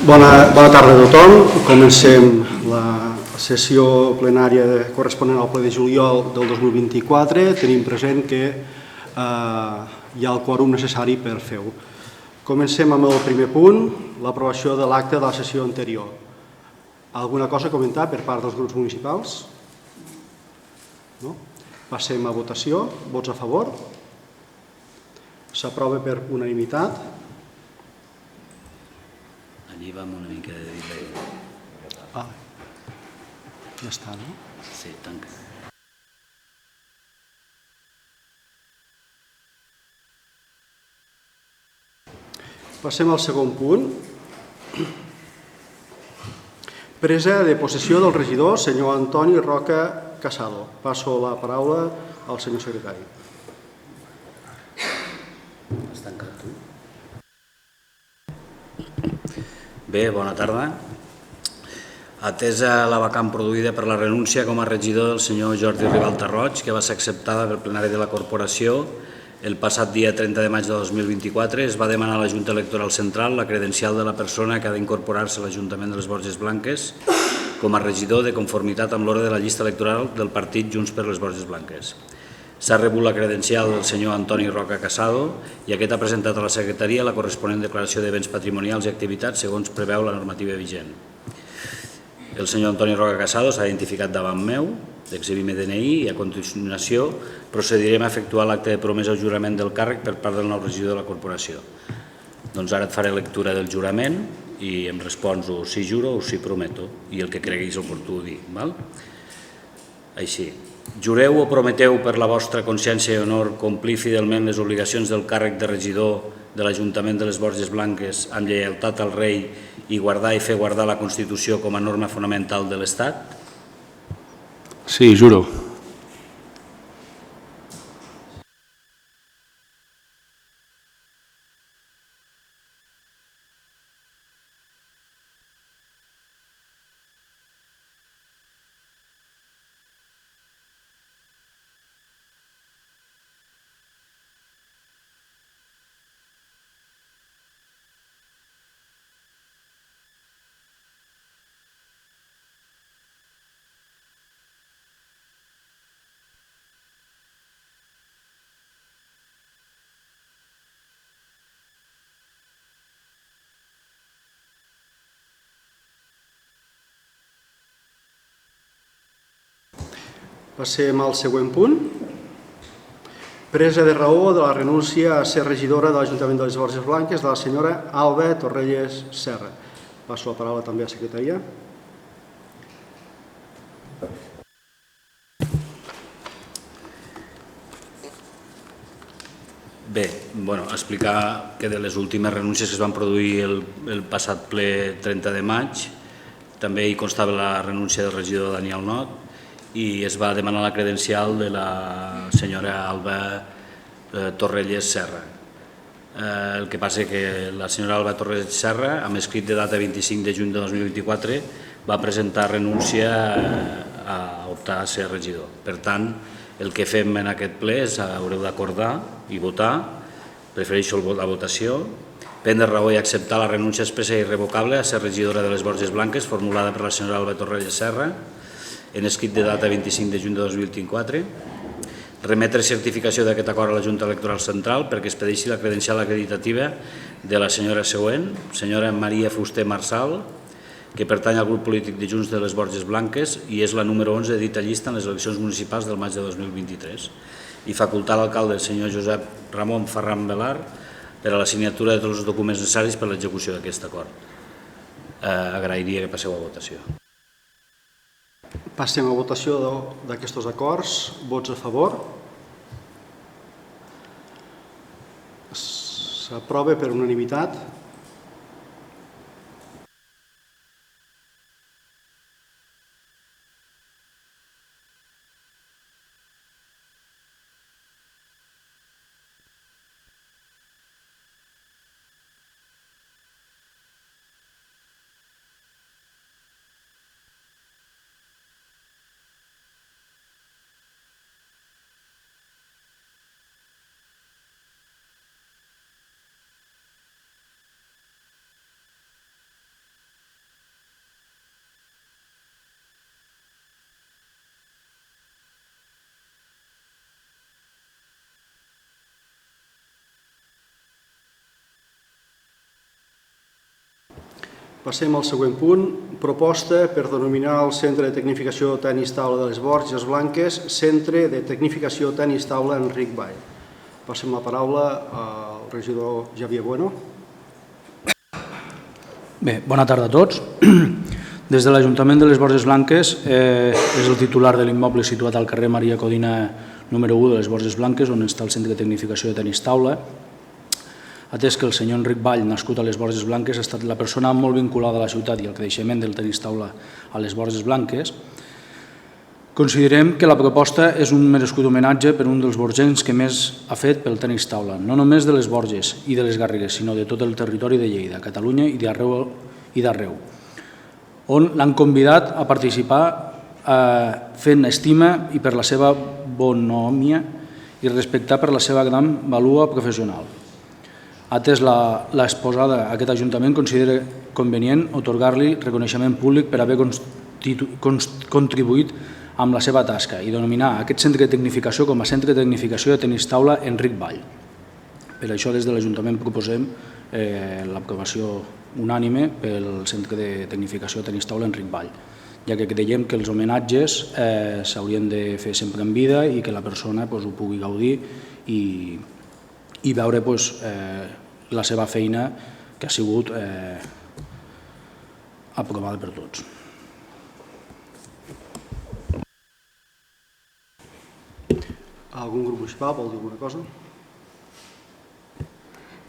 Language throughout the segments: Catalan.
Bona tarda a tothom. Comencem la sessió plenària corresponent al ple de juliol del 2024. Tenim present que hi ha el quòrum necessari per fer-ho. Comencem amb el primer punt, l'aprovació de l'acte de la sessió anterior. Alguna cosa a comentar per part dels grups municipals? No? Passem a votació. Vots a favor? S'aprova per unanimitat. Allí va amb una mica de delay. Ja està, no? Sí, tanca. Passem al segon punt. Presa de possessió del regidor, senyor Antoni Roca Casado. Passo la paraula al senyor secretari. Has tancat tu? Bé, bona tarda. Atesa la vacant produïda per la renúncia com a regidor del senyor Jordi Ribalta Roig, que va ser acceptada pel plenari de la corporació el passat dia 30 de maig de 2024, es va demanar a la Junta Electoral Central la credencial de la persona que ha d'incorporar-se a l'Ajuntament de les Borges Blanques com a regidor de conformitat amb l'ordre de la llista electoral del partit Junts per les Borges Blanques. S'ha rebut la credencial del senyor Antoni Roca Casado i aquest ha presentat a la secretaria la corresponent declaració de béns patrimonials i activitats segons preveu la normativa vigent. El senyor Antoni Roca Casado s'ha identificat davant meu, d'exhibir-me DNI i a continuació procedirem a efectuar l'acte de promesa o jurament del càrrec per part del nou regidor de la corporació. Doncs ara et faré lectura del jurament i em respons o si juro o si prometo i el que creguis oportú dir. Val? Així. Jureu o prometeu per la vostra consciència i honor complir fidelment les obligacions del càrrec de regidor de l'Ajuntament de les Borges Blanques amb lleialtat al rei i guardar i fer guardar la Constitució com a norma fonamental de l'Estat? Sí, juro. Passem al següent punt. Presa de raó de la renúncia a ser regidora de l'Ajuntament de les Borges Blanques de la senyora Alba Torrelles Serra. Passo la paraula també a la secretaria. Bé, explicar que de les últimes renúncies que es van produir el passat ple 30 de maig també hi constava la renúncia del regidor Daniel Not i es va demanar la credencial de la senyora Alba Torrelles Serra. El que passa és que la senyora Alba Torrelles Serra, amb escrit de data 25 de juny de 2024, va presentar renúncia a optar a ser regidor. Per tant, el que fem en aquest ple és haureu d'acordar i votar, prefereixo la votació, prendre raó i acceptar la renúncia expressa i irrevocable a ser regidora de les Borges Blanques formulada per la senyora Alba Torrelles Serra en escrit de data 25 de juny de 2024, remetre certificació d'aquest acord a la Junta Electoral Central perquè expedeixi la credencial acreditativa de la senyora següent, senyora Maria Fuster Marsal, que pertany al grup polític de Junts de les Borges Blanques i és la número 11 dita llista en les eleccions municipals del maig de 2023, i facultar l'alcalde, el senyor Josep Ramon Ferran Velar, per a la signatura de tots els documents necessaris per a l'execució d'aquest acord. Agrairia que passeu a votació. Passem a votació d'aquests acords. Vots a favor? S'aprova per unanimitat. Passem al següent punt. Proposta per denominar el Centre de Tecnificació Tenis Taula de les Borges Blanques Centre de Tecnificació Tenis Taula Enric Vall. Passem la paraula al regidor Javier Bueno. Bé, bona tarda a tots. Des de l'Ajuntament de les Borges Blanques és el titular de l'immoble situat al carrer Maria Codina número 1 de les Borges Blanques, on està el Centre de Tecnificació de Tenis Taula. Atès que el senyor Enric Vall, nascut a les Borges Blanques, ha estat la persona molt vinculada a la ciutat i al creixement del tenis taula a les Borges Blanques, considerem que la proposta és un merescut homenatge per un dels borgencs que més ha fet pel tenis taula, no només de les Borges i de les Garrigues, sinó de tot el territori de Lleida, Catalunya i d'arreu, on l'han convidat a participar fent estima i per la seva bonhomia i respectar per la seva gran vàlua professional. Atès l'exposada, aquest Ajuntament considera convenient atorgar-li reconeixement públic per haver contribuït amb la seva tasca i denominar aquest centre de tecnificació com a Centre de Tecnificació de Tenis Taula Enric Vall. Per això des de l'Ajuntament proposem l'aprovació unànime pel Centre de Tecnificació de Tenis Taula Enric Vall, ja que creiem que els homenatges s'haurien de fer sempre en vida i que la persona ho pugui gaudir i veure la seva feina que ha sigut aprovada per tots. Algun grup municipal vol dir alguna cosa?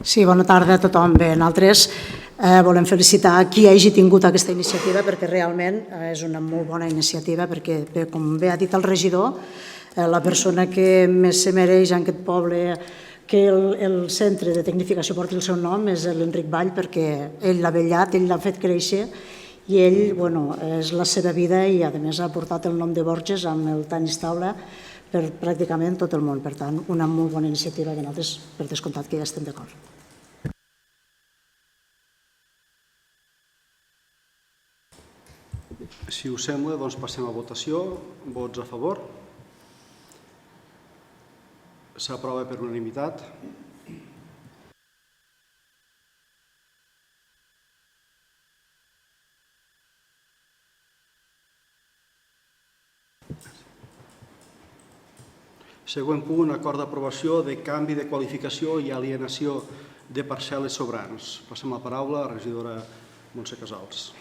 Sí, bona tarda a tothom. Bé, nosaltres volem felicitar qui hagi tingut aquesta iniciativa perquè realment és una molt bona iniciativa perquè, com bé ha dit el regidor, la persona que més se mereix en aquest poble que el centre de tecnificació porti el seu nom és l'Enric Vall perquè ell l'ha vetllat, ell l'ha fet créixer i ell, és la seva vida i a més ha portat el nom de Borges amb el tenis taula per pràcticament tot el món. Per tant, una molt bona iniciativa que nosaltres, per descomptat, que ja estem d'acord. Si us sembla, doncs passem a votació. Vots a favor? S'aprova per unanimitat. Següent punt, acord d'aprovació de canvi de qualificació i alienació de parcel·les sobrants. Passem la paraula a la regidora Montse Casals.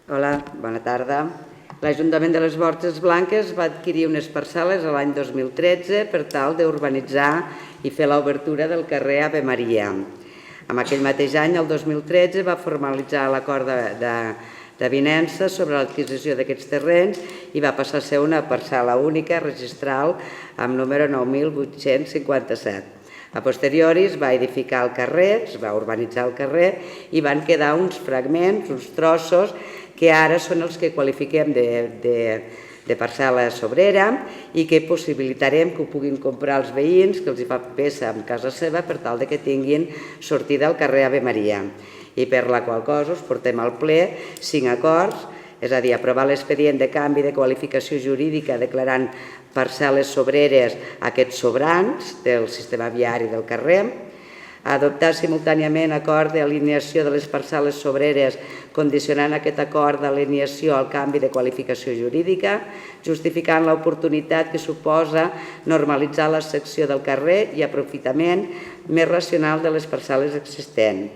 Hola, bona tarda. L'Ajuntament de les Borges Blanques va adquirir unes parcel·les l'any 2013 per tal d'urbanitzar i fer l'obertura del carrer Ave Maria. En aquell mateix any, el 2013, va formalitzar l'acord d'avinença sobre l'adquisició d'aquests terrenys i va passar a ser una parcel·la única registral amb número 9.857. A posteriori es va edificar el carrer, es va urbanitzar el carrer i van quedar uns fragments, uns trossos, que ara són els que qualifiquem de parcel·la sobrera i que possibilitarem que ho puguin comprar els veïns, que els hi fa peça en casa seva per tal que tinguin sortida al carrer Ave Maria. I per la qual cosa us portem al ple 5 acords, és a dir, aprovar l'expedient de canvi de qualificació jurídica declarant parcel·les sobreres a aquests sobrants del sistema viari del carrer, adoptar simultàniament acord d'alineació de les parcel·les sobreres condicionant aquest acord d'alineació al canvi de qualificació jurídica, justificant l'oportunitat que suposa normalitzar la secció del carrer i aprofitament més racional de les parcel·les existents.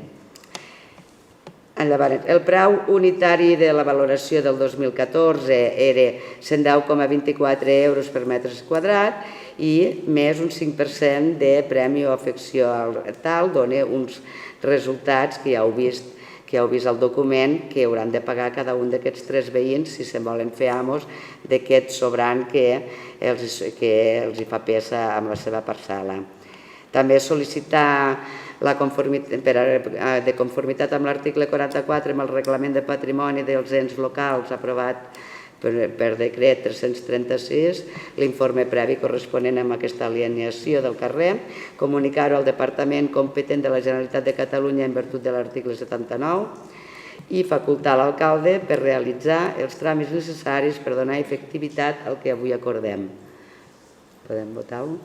El preu unitari de la valoració del 2014 era 110,24 euros per metre quadrat i més un 5% de premi o afecció al tal dona uns resultats que ja heu vist al document que hauran de pagar cada un d'aquests 3 veïns si se'n volen fer amos d'aquest sobrant que els hi fa peça amb la seva parcel·la. També sol·licitar de conformitat amb l'article 44 amb el Reglament de Patrimoni dels Ens Locals aprovat per decret 336, l'informe previ corresponent amb aquesta alineació del carrer, comunicar-ho al Departament competent de la Generalitat de Catalunya en virtut de l'article 79 i facultar l'alcalde per realitzar els tràmits necessaris per donar efectivitat al que avui acordem. Podem votar-ho?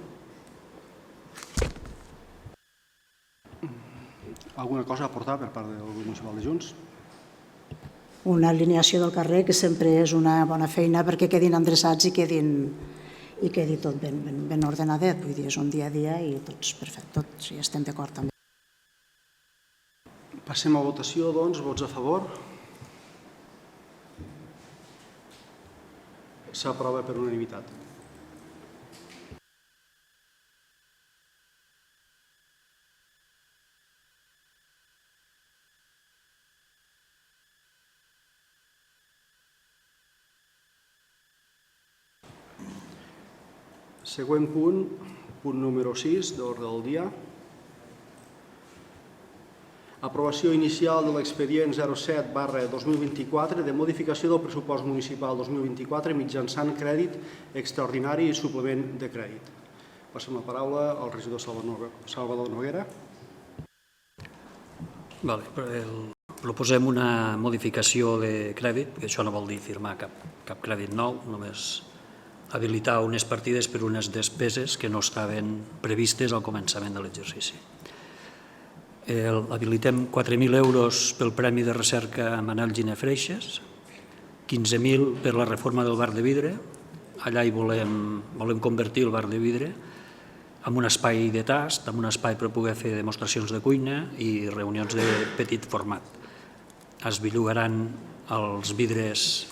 Alguna cosa a aportar per part del grup municipal de Junts? Una alineació del carrer que sempre és una bona feina perquè quedin endreçats i quedi tot ben ordenadet. Vull dir, és un dia a dia i tots perfecte, tots hi estem d'acord també. Passem a votació, doncs. Vots a favor? S'aprova per unanimitat. Següent punt, punt número 6 de l'ordre del dia. Aprovació inicial de l'expedient 07/2024 de modificació del pressupost municipal 2024 mitjançant crèdit extraordinari i suplement de crèdit. Passem la paraula al regidor Salvador Noguera. Proposem una modificació de crèdit, que això no vol dir firmar cap crèdit nou, només habilitar unes partides per unes despeses que no estaven previstes al començament de l'exercici. Habilitem 4.000 euros pel Premi de Recerca Manel Giner Freixes, 15.000 per la reforma del bar de vidre. Allà hi volem convertir el bar de vidre en un espai de tast, en un espai per poder fer demostracions de cuina i reunions de petit format. Es bellugaran els vidres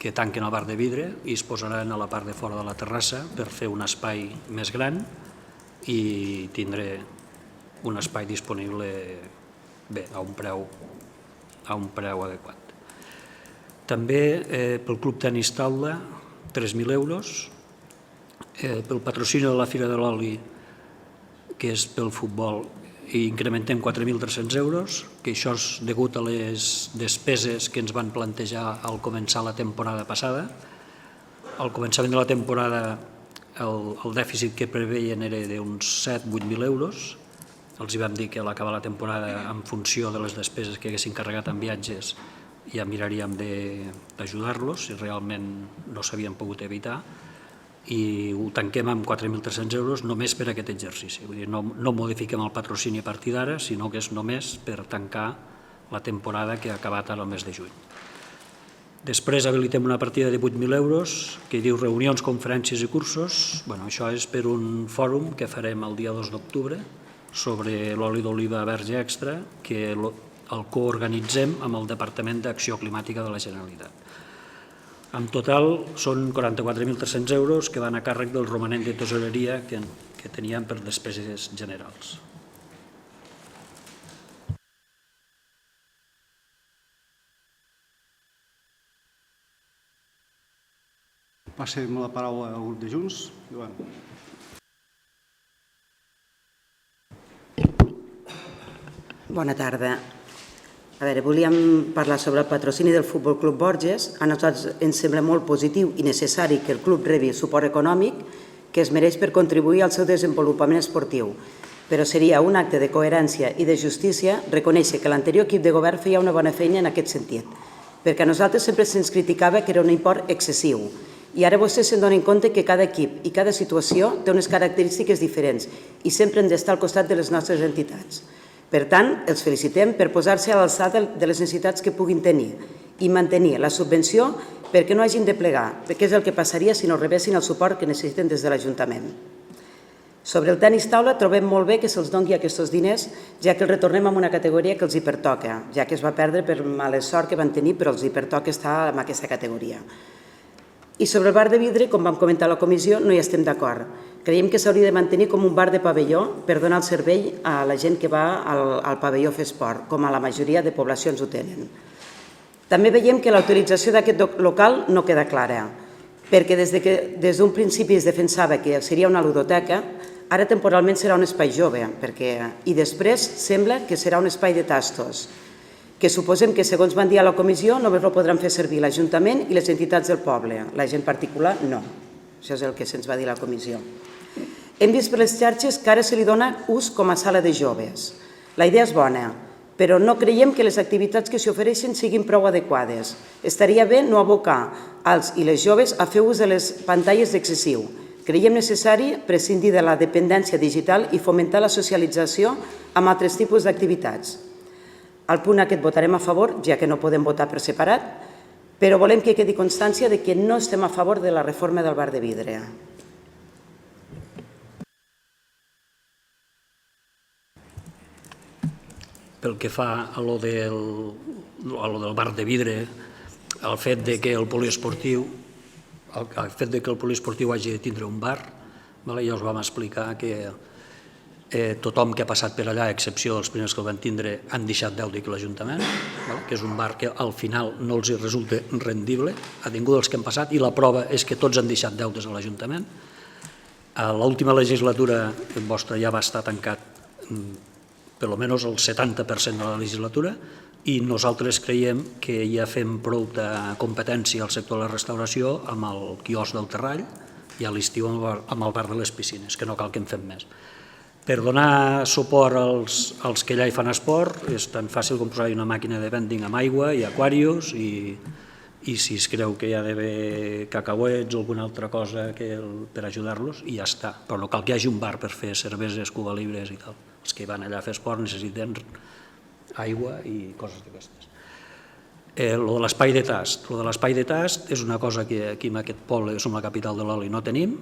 que tanquen el bar de vidre i es posaran a la part de fora de la terrassa per fer un espai més gran i tindré un espai disponible a un preu adequat. També pel Club Tenis Taula, 3.000 euros. Pel patrocini de la Fira de l'Oli, que és pel futbol, incrementem 4.300 euros, que això és degut a les despeses que ens van plantejar al començar la temporada passada. Al començament de la temporada el dèficit que preveien era d'uns 7.000-8.000 euros. Els vam dir que a l'acabar la temporada, en funció de les despeses que haguessin carregat en viatges, ja miraríem d'ajudar-los, si realment no s'havien pogut evitar, i ho tanquem amb 4.300 euros només per aquest exercici. Vull dir, no modifiquem el patrocini a partir d'ara, sinó que és només per tancar la temporada que ha acabat ara el mes de juny. Després habilitem una partida de 8.000 euros que diu reunions, conferències i cursos. Això és per un fòrum que farem el dia 2 d'octubre sobre l'oli d'oliva verge extra, que el coorganitzem amb el Departament d'Acció Climàtica de la Generalitat. En total són 44.300 euros que van a càrrec del romanent de tesoreria que teníem per despeses generals. Passem la paraula al grup de Junts. Joan. Bona tarda. A veure, volíem parlar sobre el patrocini del Futbol Club Borges. A nosaltres ens sembla molt positiu i necessari que el club rebi suport econòmic que es mereix per contribuir al seu desenvolupament esportiu, però seria un acte de coherència i de justícia reconèixer que l'anterior equip de govern feia una bona feina en aquest sentit, perquè a nosaltres sempre se'ns criticava que era un import excessiu i ara vostès se'n donen compte que cada equip i cada situació té unes característiques diferents i sempre hem d'estar al costat de les nostres entitats. Per tant, els felicitem per posar-se a l'alçada de les necessitats que puguin tenir i mantenir la subvenció perquè no hagin de plegar, perquè és el que passaria si no rebessin el suport que necessiten des de l'Ajuntament. Sobre el tenis taula trobem molt bé que se'ls doni aquests diners, ja que el retornem a una categoria que els hi pertoca, ja que es va perdre per mala sort que van tenir, però els hi pertoca estar en aquesta categoria. I sobre el bar de vidre, com vam comentar a la comissió, no hi estem d'acord. Creiem que s'hauria de mantenir com un bar de pavelló per donar el servei a la gent que va al pavelló a fer esport, com a la majoria de poblacions ho tenen. També veiem que la utilització d'aquest local no queda clara, perquè des d'un principi es defensava que seria una ludoteca, ara temporalment serà un espai jove, i després sembla que serà un espai de tastos, que suposem que, segons van dir a la comissió, només el podran fer servir l'Ajuntament i les entitats del poble, la gent particular no. Això és el que se'ns va dir a la comissió. Hem vist per les xarxes que ara se li dona ús com a sala de joves. La idea és bona, però no creiem que les activitats que s'hi ofereixen siguin prou adequades. Estaria bé no abocar els i les joves a fer ús de les pantalles d'excessiu, Creiem necessari prescindir de la dependència digital i fomentar la socialització amb altres tipus d'activitats. Al punt aquest votarem a favor, ja que no podem votar per separat, però volem que quedi constància de que no estem a favor de la reforma del bar de vidre. Pel que fa a lo del bar de vidre, el fet de que el poliesportiu hagi de tindre un bar, ja us vam explicar que tothom que ha passat per allà, a excepció dels primers que el van tindre, han deixat deute a l'Ajuntament, que és un bar que al final no els resulta rendible, a ningú dels que han passat, i la prova és que tots han deixat deutes a l'Ajuntament. A l'última legislatura vostra ja va estar tancat per almenys el 70% de la legislatura, i nosaltres creiem que ja fem prou de competència al sector de la restauració amb el quiosc del Terrall i a l'estiu amb el bar de les piscines, que no cal que en fem més. Per donar suport als que allà hi fan esport és tan fàcil com posar-hi una màquina de vending amb aigua i aquarius, i si es creu que hi ha d'haver cacauets o alguna altra cosa per ajudar-los, i ja està. Però no cal que hi hagi un bar per fer cerveses, cuba libres i tal. Els que van allà a fer esport necessiten aigua i coses d'aquestes. Lo de l'espai de tast. Lo de l'espai de tast és una cosa que aquí en aquest poble, som la capital de l'oli, no tenim.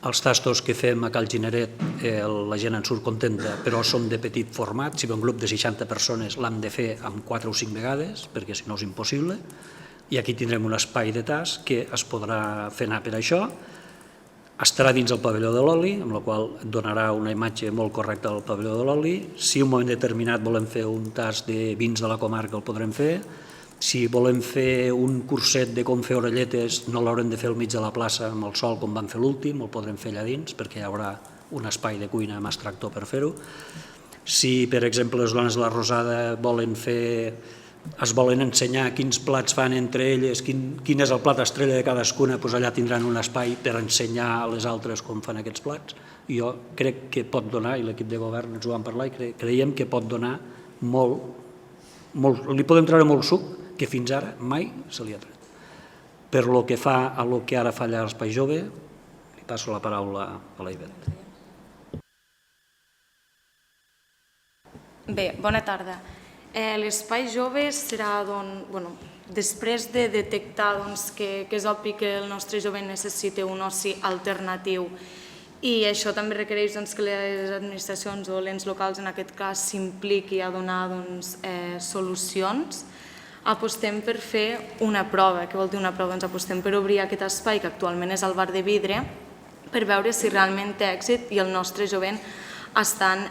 Els tastos que fem a Cal Gineret la gent en surt contenta, però són de petit format. Si ve un grup de 60 persones l'hem de fer amb 4 o 5 vegades, perquè si no és impossible. I aquí tindrem un espai de tast que es podrà fer anar per això. Estarà dins el pavelló de l'oli, amb la qual donarà una imatge molt correcta del pavelló de l'oli. Si en un moment determinat volem fer un tast de vins de la comarca, el podrem fer. Si volem fer un curset de com fer orelletes, no l'haurem de fer al mig de la plaça amb el sol com vam fer l'últim, el podrem fer allà dins, perquè hi haurà un espai de cuina amb extractor per fer-ho. Si, per exemple, les dones de la Rosada es volen ensenyar quins plats fan entre elles, quin és el plat estrella de cadascuna, doncs allà tindran un espai per ensenyar a les altres com fan aquests plats. I jo crec que pot donar, i l'equip de govern ens ho vam parlar, i creiem que pot donar li podem treure molt suc, que fins ara mai se li ha tret. Per lo que fa a lo que ara fa allà l'Espai Jove, li passo la paraula a la Ivet. Bé, bona tarda. L'espai jove serà, després de detectar que és obvi que el nostre jove necessita un oci alternatiu i això també requereix que les administracions o l'ens locals en aquest cas s'impliqui a donar solucions, apostem per fer una prova. Què vol dir una prova? Apostem per obrir aquest espai que actualment és el bar de vidre per veure si realment té èxit i el nostre jovent estan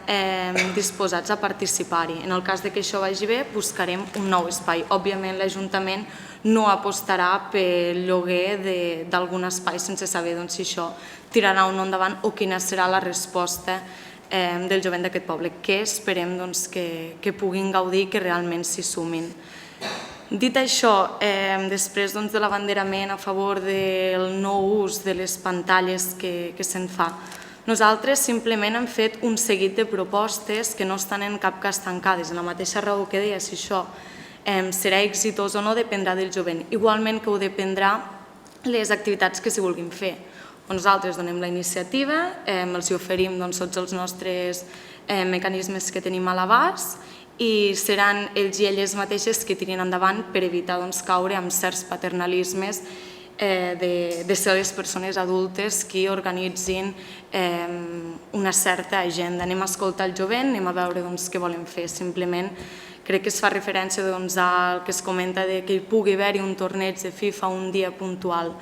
disposats a participar-hi. En el cas que això vagi bé, buscarem un nou espai. Òbviament, l'Ajuntament no apostarà pel lloguer d'algun espai sense saber si això tirarà o no endavant o quina serà la resposta del jovent d'aquest poble, que esperem que puguin gaudir i que realment s'hi sumin. Dit això, després de l'abanderament a favor del no ús de les pantalles que se'n fa, nosaltres simplement hem fet un seguit de propostes que no estan en cap cas tancades. En la mateixa raó que deia, si això serà exitós o no dependrà del jovent. Igualment que ho dependrà les activitats que s'hi vulguin fer. Nosaltres donem la iniciativa, els oferim tots els nostres mecanismes que tenim a l'abast i seran ells i elles mateixes que tirin endavant per evitar caure en certs paternalismes de ser les persones adultes que organitzin una certa agenda. Anem a escoltar el jovent, anem a veure què volen fer. Simplement crec que es fa referència al que es comenta que hi pugui haver-hi un torneig de FIFA un dia puntual.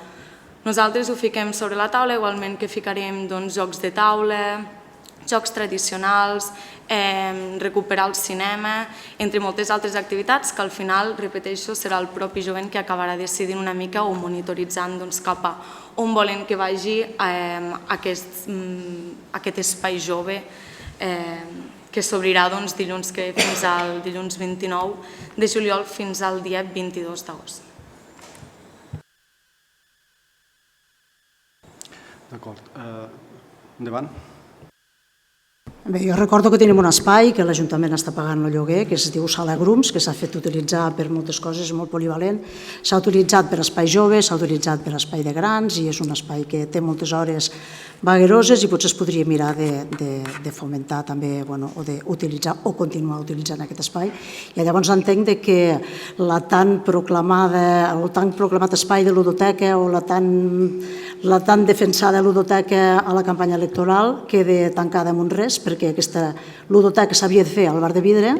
Nosaltres ho fiquem sobre la taula, igualment que ficarem jocs de taula, jocs tradicionals, recuperar el cinema, entre moltes altres activitats que al final, repeteixo, serà el propi jovent que acabarà decidint una mica o monitoritzant cap a on volen que vagi aquest espai jove que s'obrirà fins al dilluns 29 de juliol fins al dia 22 d'agost. D'acord. Endavant. Bé, jo recordo que tenim un espai que l'Ajuntament està pagant el lloguer, que es diu Sala Grums, que s'ha fet utilitzar per moltes coses, és molt polivalent. S'ha utilitzat per espai joves, s'ha utilitzat per espai de grans i és un espai que té moltes hores vagueroses i potser es podria mirar de fomentar també o d'utilitzar o continuar utilitzant aquest espai. I llavors entenc que el tan proclamat espai de ludoteca o la tan defensada ludoteca a la campanya electoral queda tancada amb un res, perquè aquesta ludoteca s'havia de fer al bar de vidre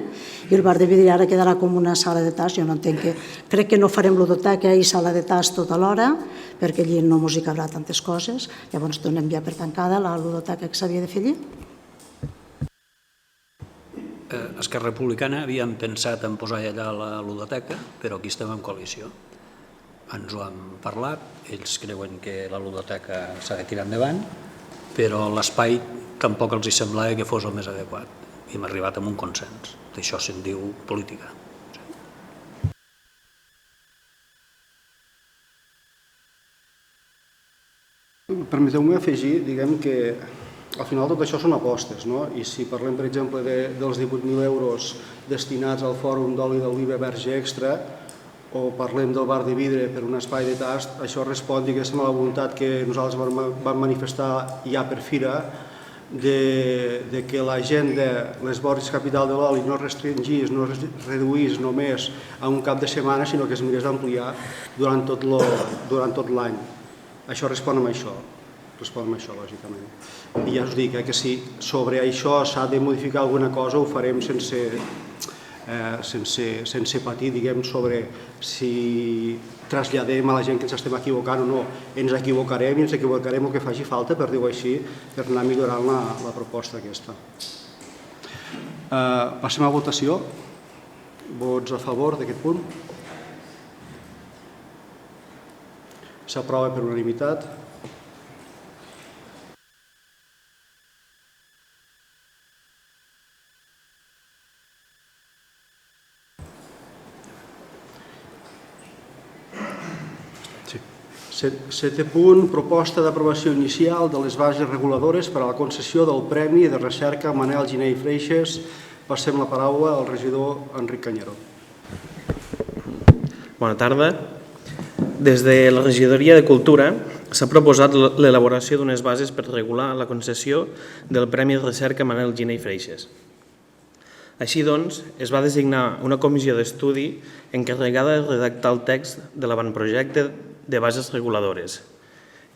i el bar de vidre ara quedarà com una sala de tas. Jo no entenc crec que no farem ludoteca i sala de tas tota l'hora, perquè allí no ens hi cabrà tantes coses. Llavors donem ja per tancada la ludoteca que s'havia de fer allí. Esquerra Republicana havíem pensat en posar allà la ludoteca, però aquí estem en coalició. Ens ho han parlat, ells creuen que la ludoteca s'ha de tirar endavant, però l'espai tampoc els semblava que fos el més adequat i hem arribat a un consens. D'això se'n diu política. Permeteu-me afegir, diguem que al final tot això són apostes, no? I si parlem, per exemple, dels 18.000 euros destinats al Fòrum d'Oli d'Oliva Verge Extra o parlem del bar de vidre per un espai de tast, això respon, diguéssim, a la voluntat que nosaltres vam manifestar ja per fira de que la gent de les Borges Capital de l'Oli no es restringís, no es reduís només a un cap de setmana, sinó que es mirés d'ampliar durant tot l'any. Això respon a això, lògicament. I ja us dic que si sobre això s'ha de modificar alguna cosa ho farem sense patir, diguem, sobre si traslladem a la gent que ens estem equivocant o no. Ens equivocarem i ens equivocarem el que faci falta, per dir-ho així, per anar millorant la proposta aquesta. Passem a votació. Vots a favor d'aquest punt? S'aprova per unanimitat. Setè punt, proposta d'aprovació inicial de les bases reguladores per a la concessió del Premi de Recerca Manel Giner i Freixes. Passem la paraula al regidor Enric Cañero. Bona tarda. Des de la regidoria de Cultura s'ha proposat l'elaboració d'unes bases per regular la concessió del Premi de Recerca Manel Giner i Freixes. Així doncs, es va designar una comissió d'estudi encarregada de redactar el text de l'avantprojecte de bases reguladores,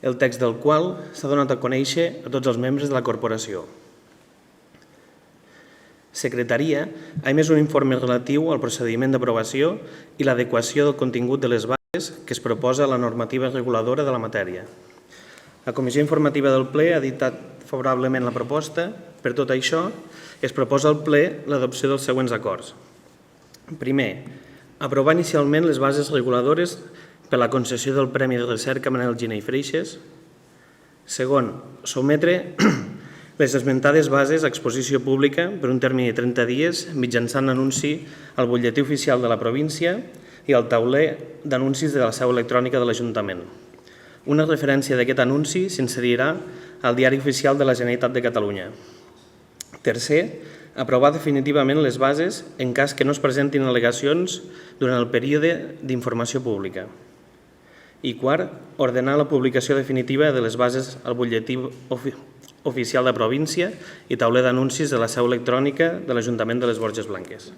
el text del qual s'ha donat a conèixer a tots els membres de la corporació. Secretaria ha emès un informe relatiu al procediment d'aprovació i l'adequació del contingut de les bases que es proposa a la normativa reguladora de la matèria. La Comissió Informativa del Ple ha dictat favorablement la proposta. Per tot això, es proposa al ple l'adopció dels següents acords. Primer, aprovar inicialment les bases reguladores per la concessió del Premi de Recerca Manel Giner i Freixes. Segon, sotmetre les esmentades bases a exposició pública per un termini de 30 dies mitjançant anunci al butlletí oficial de la província i al tauler d'anuncis de la seu electrònica de l'Ajuntament. Una referència d'aquest anunci s'inserirà al Diari Oficial de la Generalitat de Catalunya. Tercer, aprovar definitivament les bases en cas que no es presentin al·legacions durant el període d'informació pública. I quart, ordenar la publicació definitiva de les bases al butlletí oficial de província i tauler d'anuncis de la seu electrònica de l'Ajuntament de les Borges Blanques.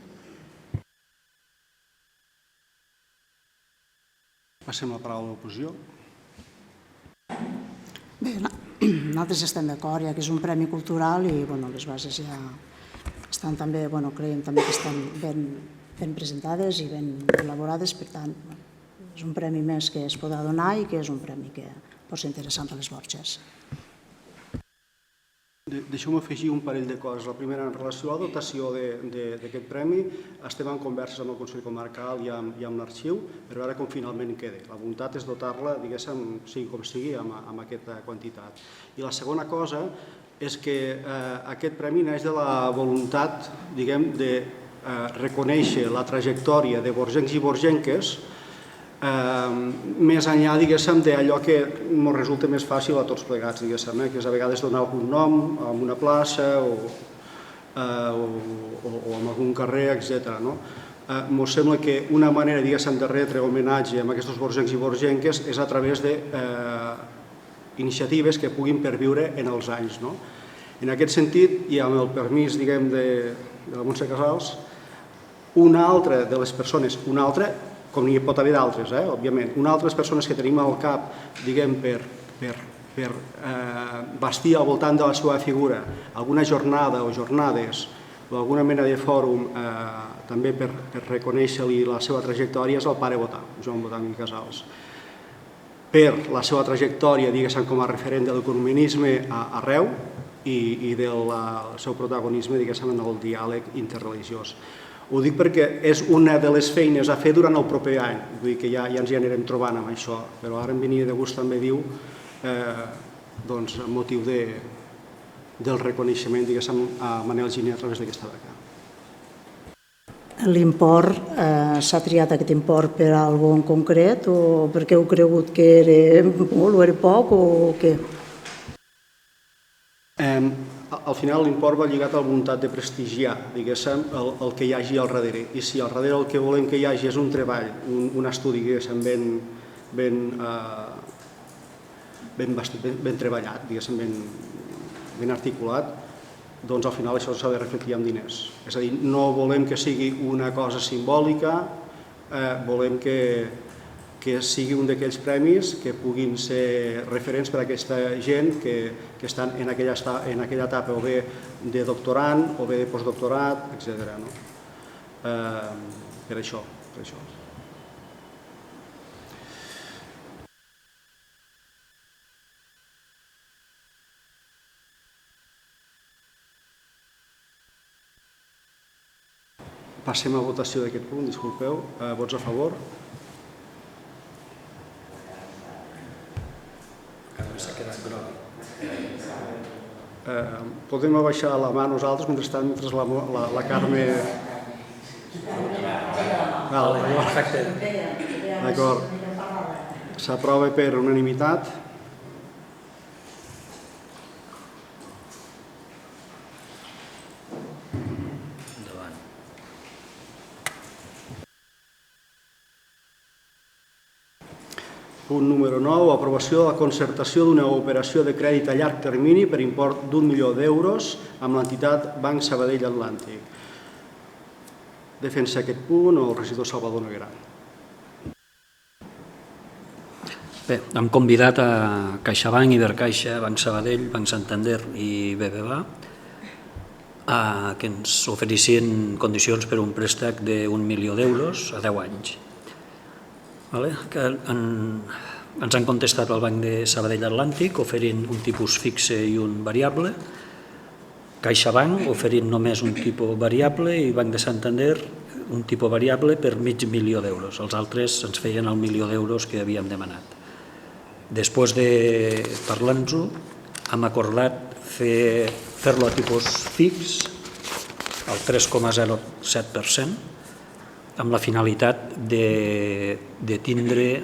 Passem la paraula a l'oposició. Bé, nosaltres estem d'acord, ja que és un premi cultural i les bases ja estan també, creiem també que estan ben presentades i ben elaborades, per tant, és un premi més que es podrà donar i que és un premi que pot ser interessant a les Borges. Deixeu-me afegir un parell de coses. La primera, en relació a la dotació d'aquest premi, estem en converses amb el Consell Comarcal i amb l'Arxiu per veure com finalment queda. La voluntat és dotar-la, diguéssim, sigui com sigui, amb aquesta quantitat. I la segona cosa és que aquest premi neix de la voluntat, diguem, de reconèixer la trajectòria de borgencs i borgenques més enllà, diguéssim, d'allò que ens resulta més fàcil a tots plegats, diguéssim, que és a vegades donar algun nom a una plaça o o en algun carrer, etc. Ens sembla que una manera, diguéssim, de retre homenatge a aquests borgencs i borgenques és a través d'iniciatives que puguin perviure en els anys. En aquest sentit, i amb el permís, diguem, de la Montse Casals, una altra de les persones, una altra, com n'hi pot haver d'altres, òbviament, una altra de les persones que tenim al cap, diguem, per bastir al voltant de la seva figura alguna jornada o jornades o alguna mena de fòrum també per reconèixer-li la seva trajectòria és el pare Botà, Joan Botànic i Casals. Per la seva trajectòria, diguéssim, com a referent de l'ecumenisme arreu i del seu protagonisme, diguéssim, en el diàleg interreligiós. Ho dic perquè és una de les feines a fer durant el proper any, vull dir que ja ens hi anirem trobant amb això, però ara em venia de gust també diu amb motiu del reconeixement, diguéssim, a Manel Giner a través d'aquesta beca. L'import, s'ha triat aquest import per a alguna cosa en concret o perquè heu cregut que era molt o era poc o què? Al final l'import va lligat a la voluntat de prestigiar, diguéssim, el que hi hagi al darrere. I si al darrere el que volem que hi hagi és un treball, un estudi, diguéssim, ben treballat, diguéssim, ben articulat, doncs al final això s'ha de reflectir en diners. És a dir, no volem que sigui una cosa simbòlica, volem que sigui un d'aquells premis que puguin ser referents per a aquesta gent que estan en aquella etapa o bé de doctorant o bé de postdoctorat, etc. Per això. Passem a votació d'aquest punt, disculpeu. Vots a favor? S'ha quedat groc. Podem abaixar la mà nosaltres mentre la Carme... D'acord. S'aprova per unanimitat. Punt número 9, aprovació de la concertació d'una operació de crèdit a llarg termini per import d'1 milió d'euros amb l'entitat Banc Sabadell Atlàntic. Defensa aquest punt el regidor Salvador Noguera. Bé, hem convidat a CaixaBank, Ibercaixa, Banc Sabadell, Banc Santander i BBVA que ens oferissin condicions per un préstec d'1 milió d'euros a 10 anys. Ens han contestat el Banc de Sabadell Atlàntic oferint un tipus fixe i un variable, CaixaBank oferint només un tipus variable i Banc de Santander un tipus variable per mig milió d'euros. Els altres ens feien el milió d'euros que havíem demanat. Després de parlar-nos-ho, hem acordat fer-lo a tipus fix, al 3,07%, amb la finalitat de tindre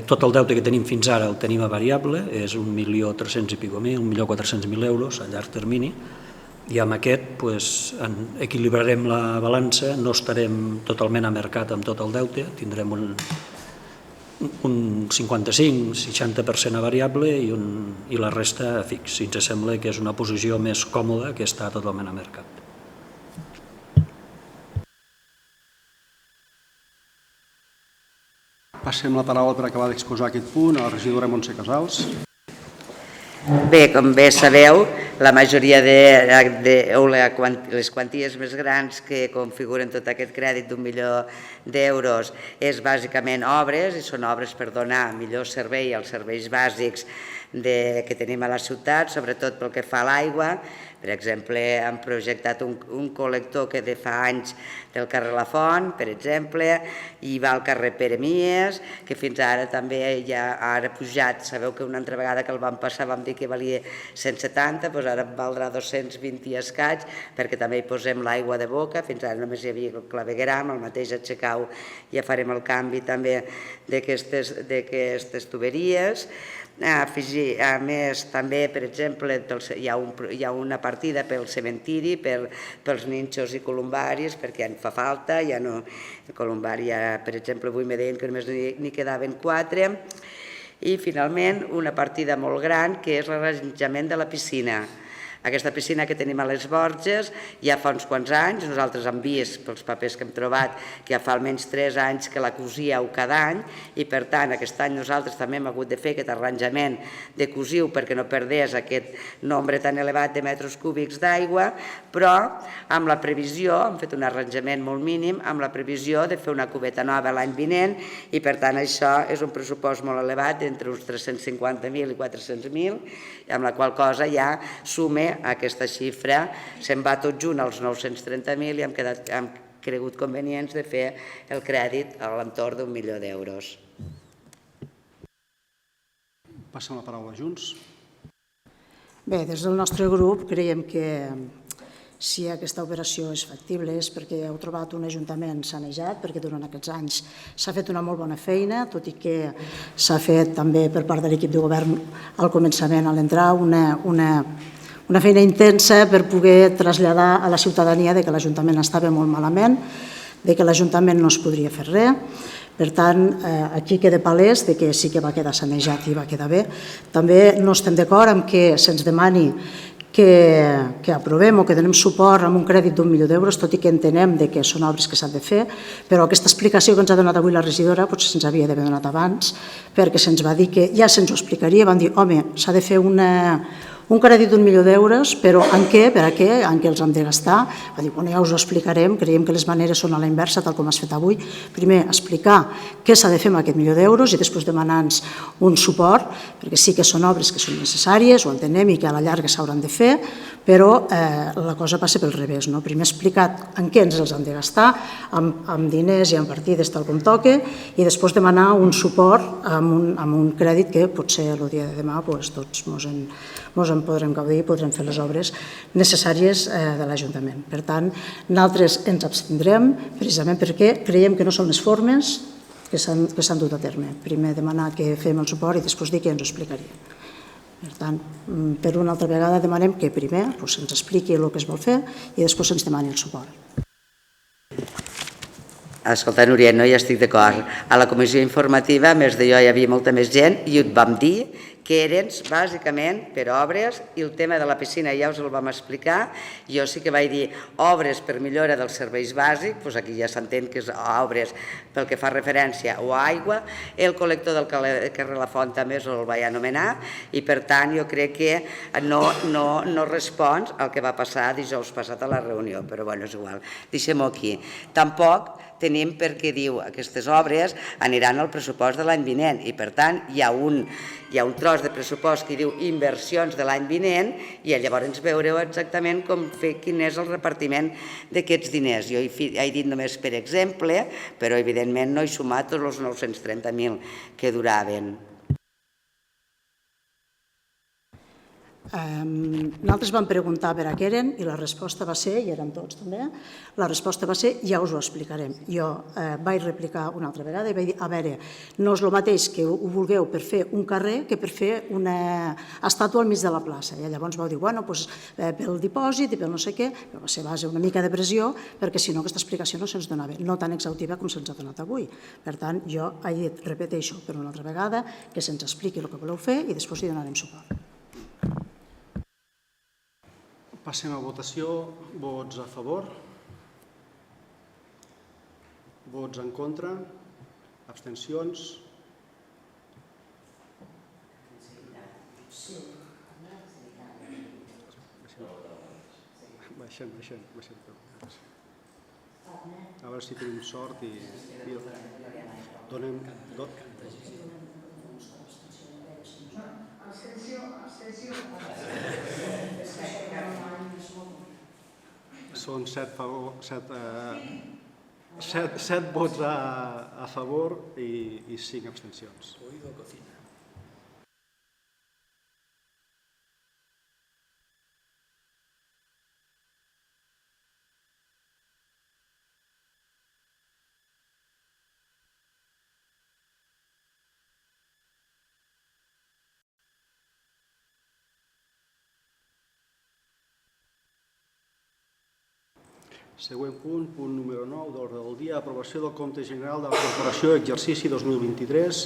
tot el deute que tenim fins ara el tenim a variable, és 1.300.000 i pico, 1.400.000 euros a llarg termini, i amb aquest equilibrarem la balança, no estarem totalment a mercat amb tot el deute, tindrem un 55-60% a variable i la resta a fix. Ens sembla que és una posició més còmoda que estar totalment a mercat. Passem la paraula per acabar d'exposar aquest punt a la regidora Montse Casals. Bé, com bé sabeu, la majoria les quanties més grans que configuren tot aquest crèdit d'1 milió d'euros és bàsicament obres, i són obres per donar millor servei als serveis bàsics que tenim a la ciutat, sobretot pel que fa a l'aigua. Per exemple, hem projectat un col·lector que de fa anys del carrer La Font, per exemple, i va al carrer Pere Mies, que fins ara també ja ha pujat. Sabeu que una altra vegada que el vam passar vam dir que valia 170, doncs ara valdrà 220 i escaig, perquè també hi posem l'aigua de boca. Fins ara només hi havia el clavegueram, el mateix a Checau ja farem el canvi també d'aquestes tuberies. afegir, a més, també, per exemple, hi ha una partida pel cementiri, pels ninxos i columbaris, perquè en fa falta, ja no, el columbari, per exemple, avui me deien que només n'hi quedaven 4, i finalment una partida molt gran que és l'arranjament de la piscina. Aquesta piscina que tenim a les Borges ja fa uns quants anys, nosaltres hem vist pels papers que hem trobat que ja fa almenys 3 anys que la cosíeu cada any i per tant aquest any nosaltres també hem hagut de fer aquest arranjament de cosiu perquè no perdés aquest nombre tan elevat de metres cúbics d'aigua, però amb la previsió, hem fet un arranjament molt mínim, amb la previsió de fer una cubeta nova l'any vinent i per tant això és un pressupost molt elevat d'entre uns 350.000 i 400.000, amb la qual cosa ja sume aquesta xifra, se'n va tot junt als 930.000 i hem cregut convenients de fer el crèdit a l'entorn d'1 milió d'euros. Passem la paraula a Junts. Bé, des del nostre grup creiem que si aquesta operació és factible és perquè heu trobat un ajuntament sanejat, perquè durant aquests anys s'ha fet una molt bona feina, tot i que s'ha fet també per part de l'equip de govern al començament, a l'entrar, una feina intensa per poder traslladar a la ciutadania que l'Ajuntament estava molt malament, que l'Ajuntament no es podria fer res. Per tant, aquí queda palès que sí que va quedar sanejat i va quedar bé. També no estem d'acord amb que se'ns demani que aprovem o que donem suport amb un crèdit d'1 milió d'euros, tot i que entenem que són obres que s'han de fer, però aquesta explicació que ens ha donat avui la regidora potser se'ns havia d'haver donat abans, perquè se'ns va dir que ja se'ns ho explicaria, van dir, home, s'ha de fer un crèdit d'1 milió d'euros, però en què, per a què, en què els hem de gastar? Va dir, bueno, ja us ho explicarem, creiem que les maneres són a la inversa, tal com has fet avui. Primer, explicar què s'ha de fer amb aquest milió d'euros i després demanar-nos un suport, perquè sí que són obres que són necessàries, ho entenem i que a la llarga s'hauran de fer, però la cosa passa pel revés. Primer explicar en què ens els hem de gastar, amb diners i amb partides tal com toca, i després demanar un suport amb un crèdit que potser el dia de demà tots ens en podrem gaudir i podrem fer les obres necessàries de l'Ajuntament. Per tant, nosaltres ens abstindrem precisament perquè creiem que no són les formes que s'han dut a terme. Primer demanar que fem el suport i després dir que ens ho explicaria. Per tant, per una altra vegada demanem que primer se'ns expliqui el que es vol fer i després se'ns demani el suport. Escolta, Núria, no hi estic d'acord. A la comissió informativa, a més de jo, hi havia molta més gent i et vam dir que eren bàsicament per obres i el tema de la piscina ja us el vam explicar. Jo sí que vaig dir obres per millora dels serveis bàsics, doncs aquí ja s'entén que és obres pel que fa referència o aigua. El col·lector del carrer La Font també el vaig anomenar i per tant jo crec que no respons al que va passar dijous passat a la reunió, però bueno, és igual, deixem-ho aquí. Tampoc tenim perquè diu aquestes obres aniran al pressupost de l'any vinent i per tant hi ha un tros de pressupost que diu inversions de l'any vinent i llavors veureu exactament quin és el repartiment d'aquests diners. Jo he dit només per exemple, però evidentment no he sumat tots els 930.000 que duraven. Nosaltres vam preguntar per a què eren i la resposta va ser, i eren tots també, la resposta va ser ja us ho explicarem. Jo vaig replicar una altra vegada i vaig dir, a veure, no és el mateix que ho vulgueu per fer un carrer que per fer una estàtua al mig de la plaça. I llavors vau dir, bueno, pel dipòsit i pel no sé què, però va ser base una mica de pressió perquè si no aquesta explicació no se'ns donava, no tan exhaustiva com se'ns ha donat avui. Per tant, jo he dit, repeteixo per una altra vegada, que se'ns expliqui el que voleu fer i després hi donarem suport. Passem a votació. Vots a favor? Vots en contra? Abstencions? Baixem. A veure si tenim sort i donem... Són 7 vots a favor i 5 abstencions. Següent punt, punt número 9 d'ordre del dia, aprovació del compte general de la Corporació exercici 2023.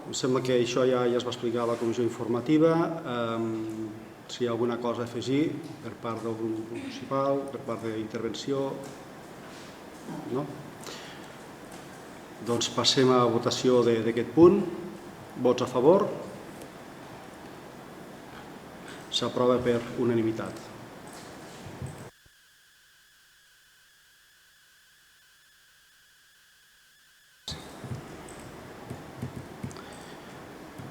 Em sembla que això ja es va explicar a la comissió informativa. Si hi ha alguna cosa a afegir per part del grup municipal, per part d'intervenció, no? Doncs passem a votació d'aquest punt. Vots a favor? S'aprova per unanimitat.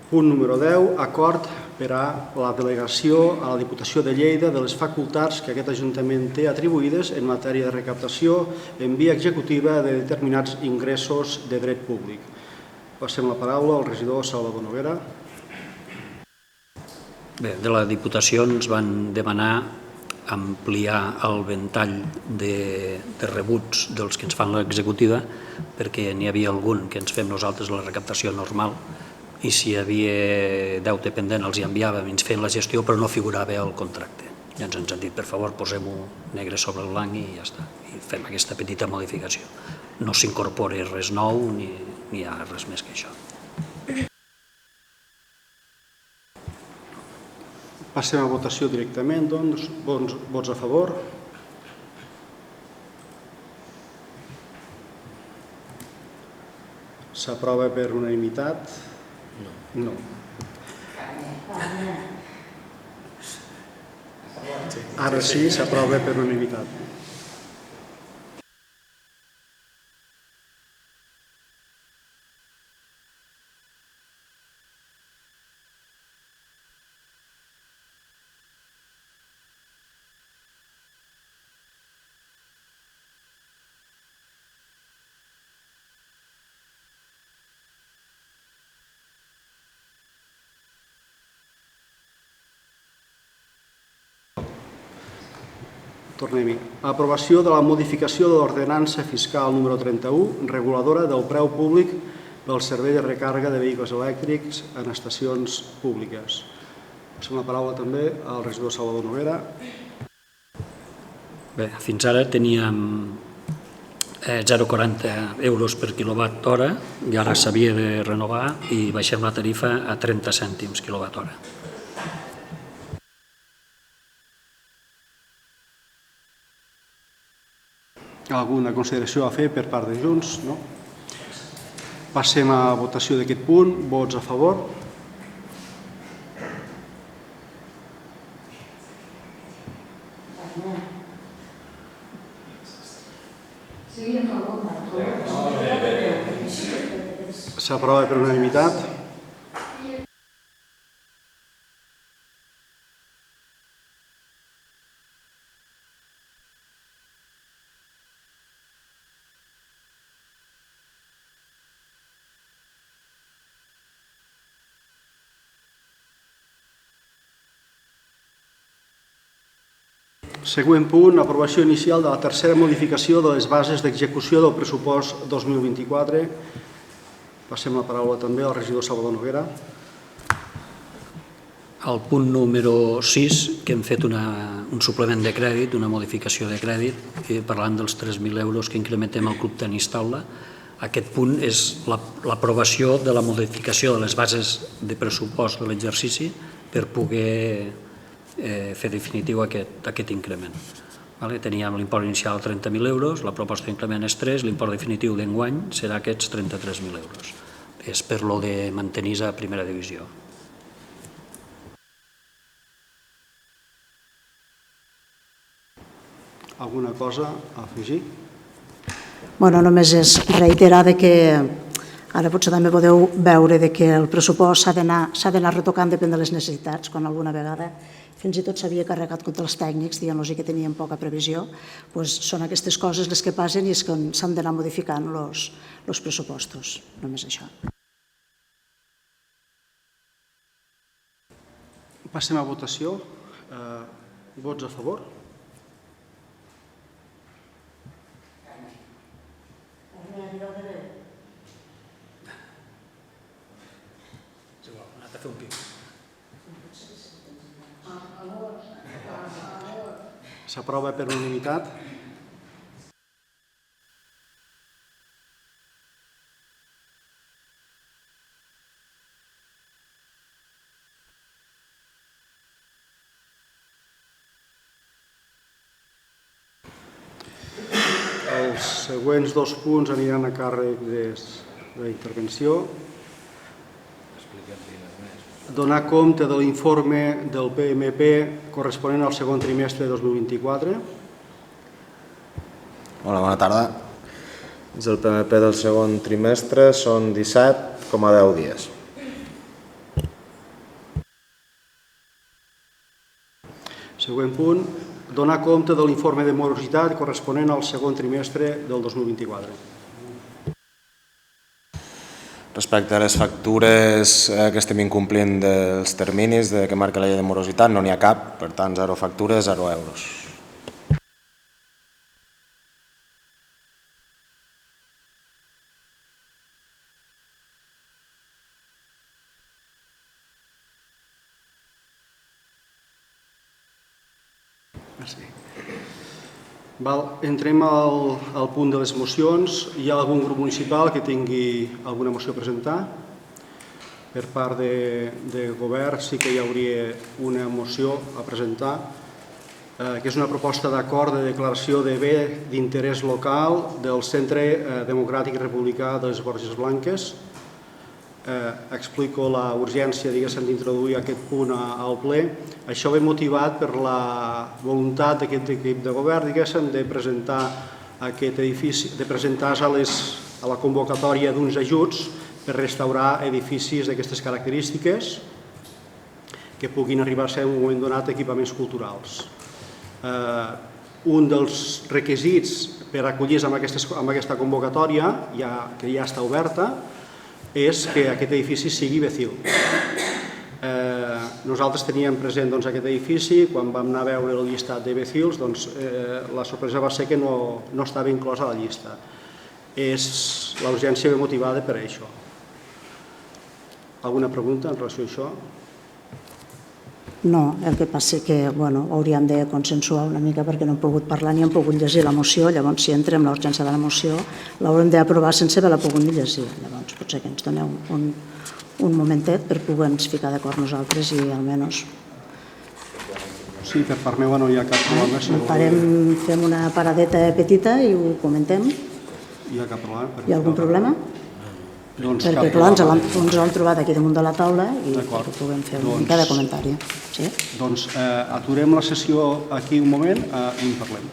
Punt número 10, acord per a la delegació a la Diputació de Lleida de les facultats que aquest Ajuntament té atribuïdes en matèria de recaptació en via executiva de determinats ingressos de dret públic. Passem la paraula al regidor Salvador Noguera. Bé, de la Diputació ens van demanar ampliar el ventall de rebuts dels que ens fan l'executiva perquè n'hi havia algun que ens fem nosaltres la recaptació normal i si hi havia deute pendent els hi enviàvem i ens feien la gestió però no figurava al contracte. Ja ens han dit, per favor, posem-ho negre sobre el blanc i ja està. I fem aquesta petita modificació. No s'incorpora res nou ni hi ha res més que això. Passem a votació directament, doncs, vots a favor? S'aprova per unanimitat? No. Ara sí, s'aprova per unanimitat. Tornem-hi. Aprovació de la modificació de l'ordenança fiscal número 31, reguladora del preu públic pel servei de recàrrega de vehicles elèctrics en estacions públiques. Passem la paraula també al regidor Salvador Noguera. Bé, fins ara teníem 0,40 euros per quilowatt hora i ara s'havia de renovar i baixem la tarifa a 30 cèntims quilowatt hora. Alguna consideració a fer per part de Junts? No? Passem a votació d'aquest punt. Vots a favor? S'aprova per unanimitat. Següent punt, aprovació inicial de la tercera modificació de les bases d'execució del pressupost 2024. Passem la paraula també al regidor Salvador Noguera. Al punt número 6, que hem fet un suplement de crèdit, una modificació de crèdit, parlant dels 3.000 euros que incrementem al Club Tenis Taula. Aquest punt és l'aprovació de la modificació de les bases de pressupost de l'exercici per poder fer definitiu aquest increment. Teníem l'import inicial de 30.000 euros, la proposta d'increment és 3, l'import definitiu d'enguany serà aquests 33.000 euros. És per lo de mantenir a primera divisió. Alguna cosa a afegir? Bueno, només és reiterar que ara potser també podeu veure que el pressupost s'ha d'anar retocant depèn de les necessitats, quan alguna vegada fins i tot s'havia carregat contra els tècnics, dient-los que tenien poca previsió. Són aquestes coses les que passen i és que s'han d'anar modificant els pressupostos. Només això. Passem a votació. Vots a favor? S'aprova per unanimitat. Els següents 2 punts aniran a càrrec de la intervenció. Donar compte de l'informe del PMP corresponent al segon trimestre de 2024. Hola, bona tarda. El PMP del segon trimestre són 17,10 dies. Següent punt, donar compte de l'informe de morositat corresponent al segon trimestre del 2024. Respecte a les factures que estem incomplint dels terminis que marca la llei de morositat, no n'hi ha cap, per tant, 0 factures, 0 euros. Entrem al punt de les mocions. Hi ha algun grup municipal que tingui alguna moció a presentar? Per part de govern sí que hi hauria una moció a presentar, que és una proposta d'acord de declaració de bé d'interès local del Centre Democràtic i Republicà de les Borges Blanques. Explico la urgència d'introduir aquest punt al ple. Això ve motivat per la voluntat d'aquest equip de govern de presentar aquest edifici, de presentar a la convocatòria d'uns ajuts per restaurar edificis d'aquestes característiques que puguin arribar a ser en un moment donat equipaments culturals. Un dels requisits per acollir-se amb aquesta convocatòria, que ja està oberta, és que aquest edifici sigui BECIL. Nosaltres teníem present aquest edifici, quan vam anar a veure el llistat de BECILs, la sorpresa va ser que no estava inclosa a la llista. La urgència ve motivada per això. Alguna pregunta en relació a això? No, el que passa és que hauríem de consensuar una mica perquè no hem pogut parlar ni hem pogut llegir la moció, llavors si entrem la urgència de la moció l'haurem d'aprovar sense haver-la pogut llegir. Llavors potser que ens doneu un momentet per poder-nos ficar d'acord nosaltres i almenys... Sí, per part meva no hi ha cap problema. Fem una paradeta petita i ho comentem. Hi ha cap problema? Hi ha algun problema? Perquè clar, ens l'han trobat aquí damunt de la taula i perquè puguem fer una mica de comentari. Doncs aturem la sessió aquí un moment i en parlem.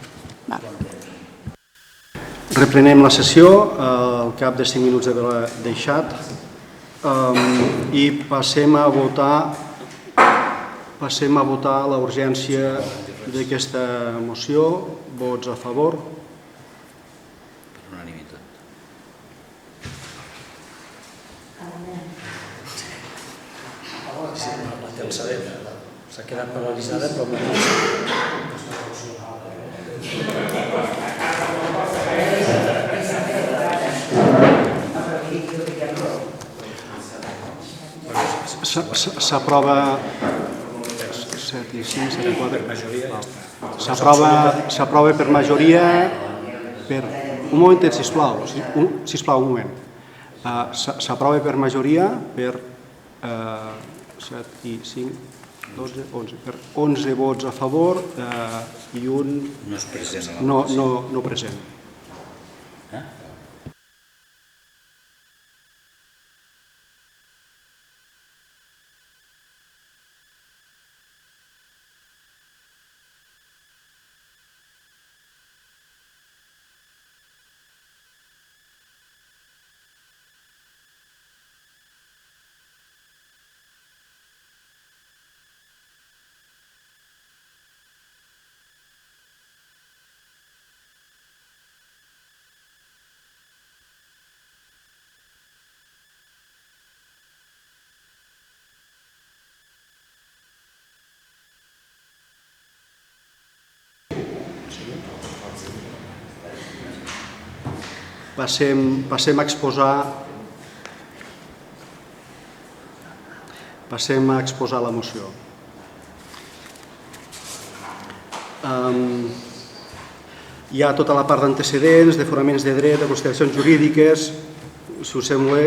Reprenem la sessió al cap de 5 minuts d'haver deixat i passem a votar la urgència d'aquesta moció. Vots a favor? S'ha quedat paralitzada, però s'aprova 7 i 5, 7 i 4. S'aprova per majoria un momentet, sisplau, un moment. S'aprova per majoria per 7 i 5, 12, 11. Per 11 vots a favor i un no present. Passem a exposar la moció. Hi ha tota la part d'antecedents, de fonaments de dret, de consideracions jurídiques. Si us sembla,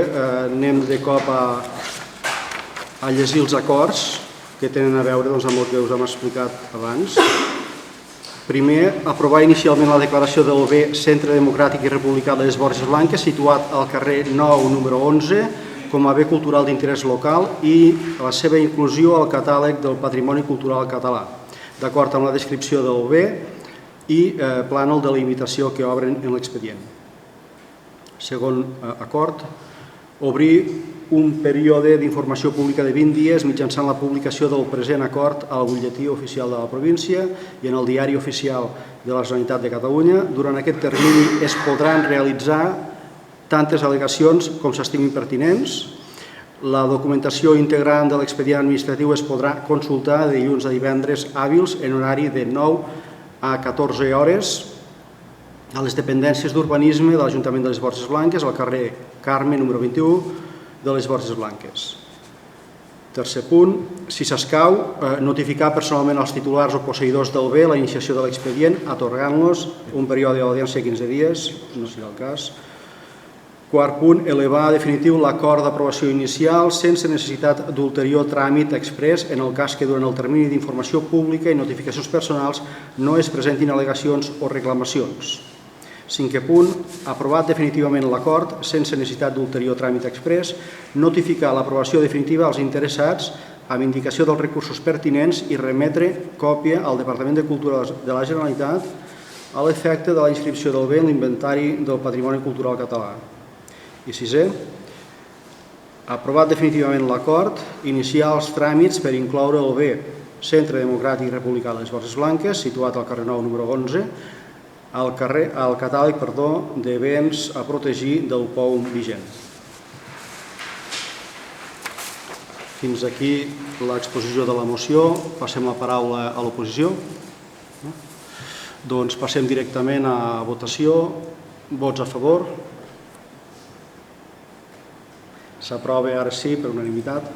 anem de cop a llegir els acords que tenen a veure amb el que us hem explicat abans. Primer, aprovar inicialment la declaració del bé Centre Democràtic i Republicà de les Borges Blanques, situat al carrer 9, número 11, com a bé cultural d'interès local i la seva inclusió al catàleg del Patrimoni Cultural Català, d'acord amb la descripció del bé i plànol de limitació que obren en l'expedient. Segon acord, obrir un període d'informació pública de 20 dies mitjançant la publicació del present acord al butlletí oficial de la província i en el diari oficial de la Generalitat de Catalunya. Durant aquest termini es podran realitzar tantes al·legacions com s'estimin pertinents. La documentació integrant de l'expedient administratiu es podrà consultar de dilluns a divendres hàbils en horari de 9 a 14 hores a les dependències d'urbanisme de l'Ajuntament de les Borges Blanques, al carrer Carme, número 21, de les Borges Blanques. Tercer punt, si s'escau, notificar personalment als titulars o posseïdors del bé la iniciació de l'expedient, atorgant-los un període d'audiència de 15 dies, no serà el cas. Quart punt, elevar definitiu l'acord d'aprovació inicial sense necessitat d'ulterior tràmit exprés en el cas que durant el termini d'informació pública i notificacions personals no es presentin al·legacions o reclamacions. Cinquè punt, aprovat definitivament l'acord sense necessitat d'ulterior tràmit exprés, notificar l'aprovació definitiva als interessats amb indicació dels recursos pertinents i remetre còpia al Departament de Cultura de la Generalitat a l'efecte de la inscripció del bé en l'Inventari del Patrimoni Cultural Català. I sisè, aprovat definitivament l'acord, iniciar els tràmits per incloure el bé Centre Democràtic i Republicà de les Borges Blanques, situat al carrer 9, número 11, al catàleg de béns a protegir del POUM vigent. Fins aquí l'exposició de la moció. Passem la paraula a l'oposició. Doncs passem directament a votació. Vots a favor. S'aprova ara sí per unanimitat.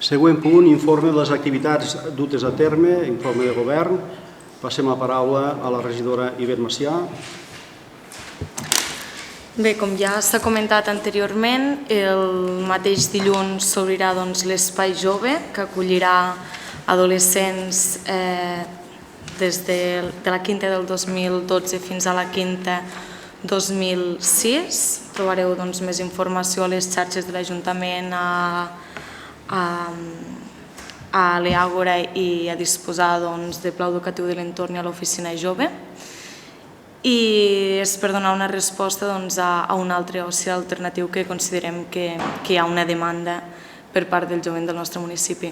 Següent punt, informe de les activitats dutes a terme, informe de govern. Passem la paraula a la regidora Ivet Macià. Bé, com ja s'ha comentat anteriorment, el mateix dilluns s'obrirà l'Espai Jove, que acollirà adolescents des de la quinta del 2012 fins a la quinta 2006. Trobareu més informació a les xarxes de l'Ajuntament, a l'Eàgora i a disposar de pla educatiu de l'entorn i a l'oficina jove. I és per donar una resposta a un altre oci alternatiu que considerem que hi ha una demanda per part del jovent del nostre municipi.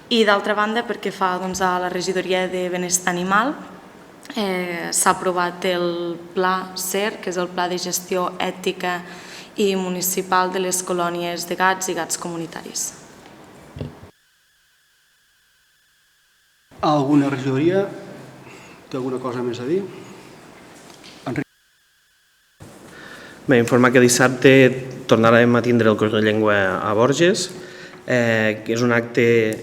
I d'altra banda, perquè fa a la regidoria de benestar animal, s'ha aprovat el pla SER, que és el Pla de Gestió Ètica i Municipal de les Colònies de Gats i Gats Comunitaris. Alguna regidoria té alguna cosa més a dir? Bé, informar que dissabte tornarem a tindre el Correllengua a Borges, que és un acte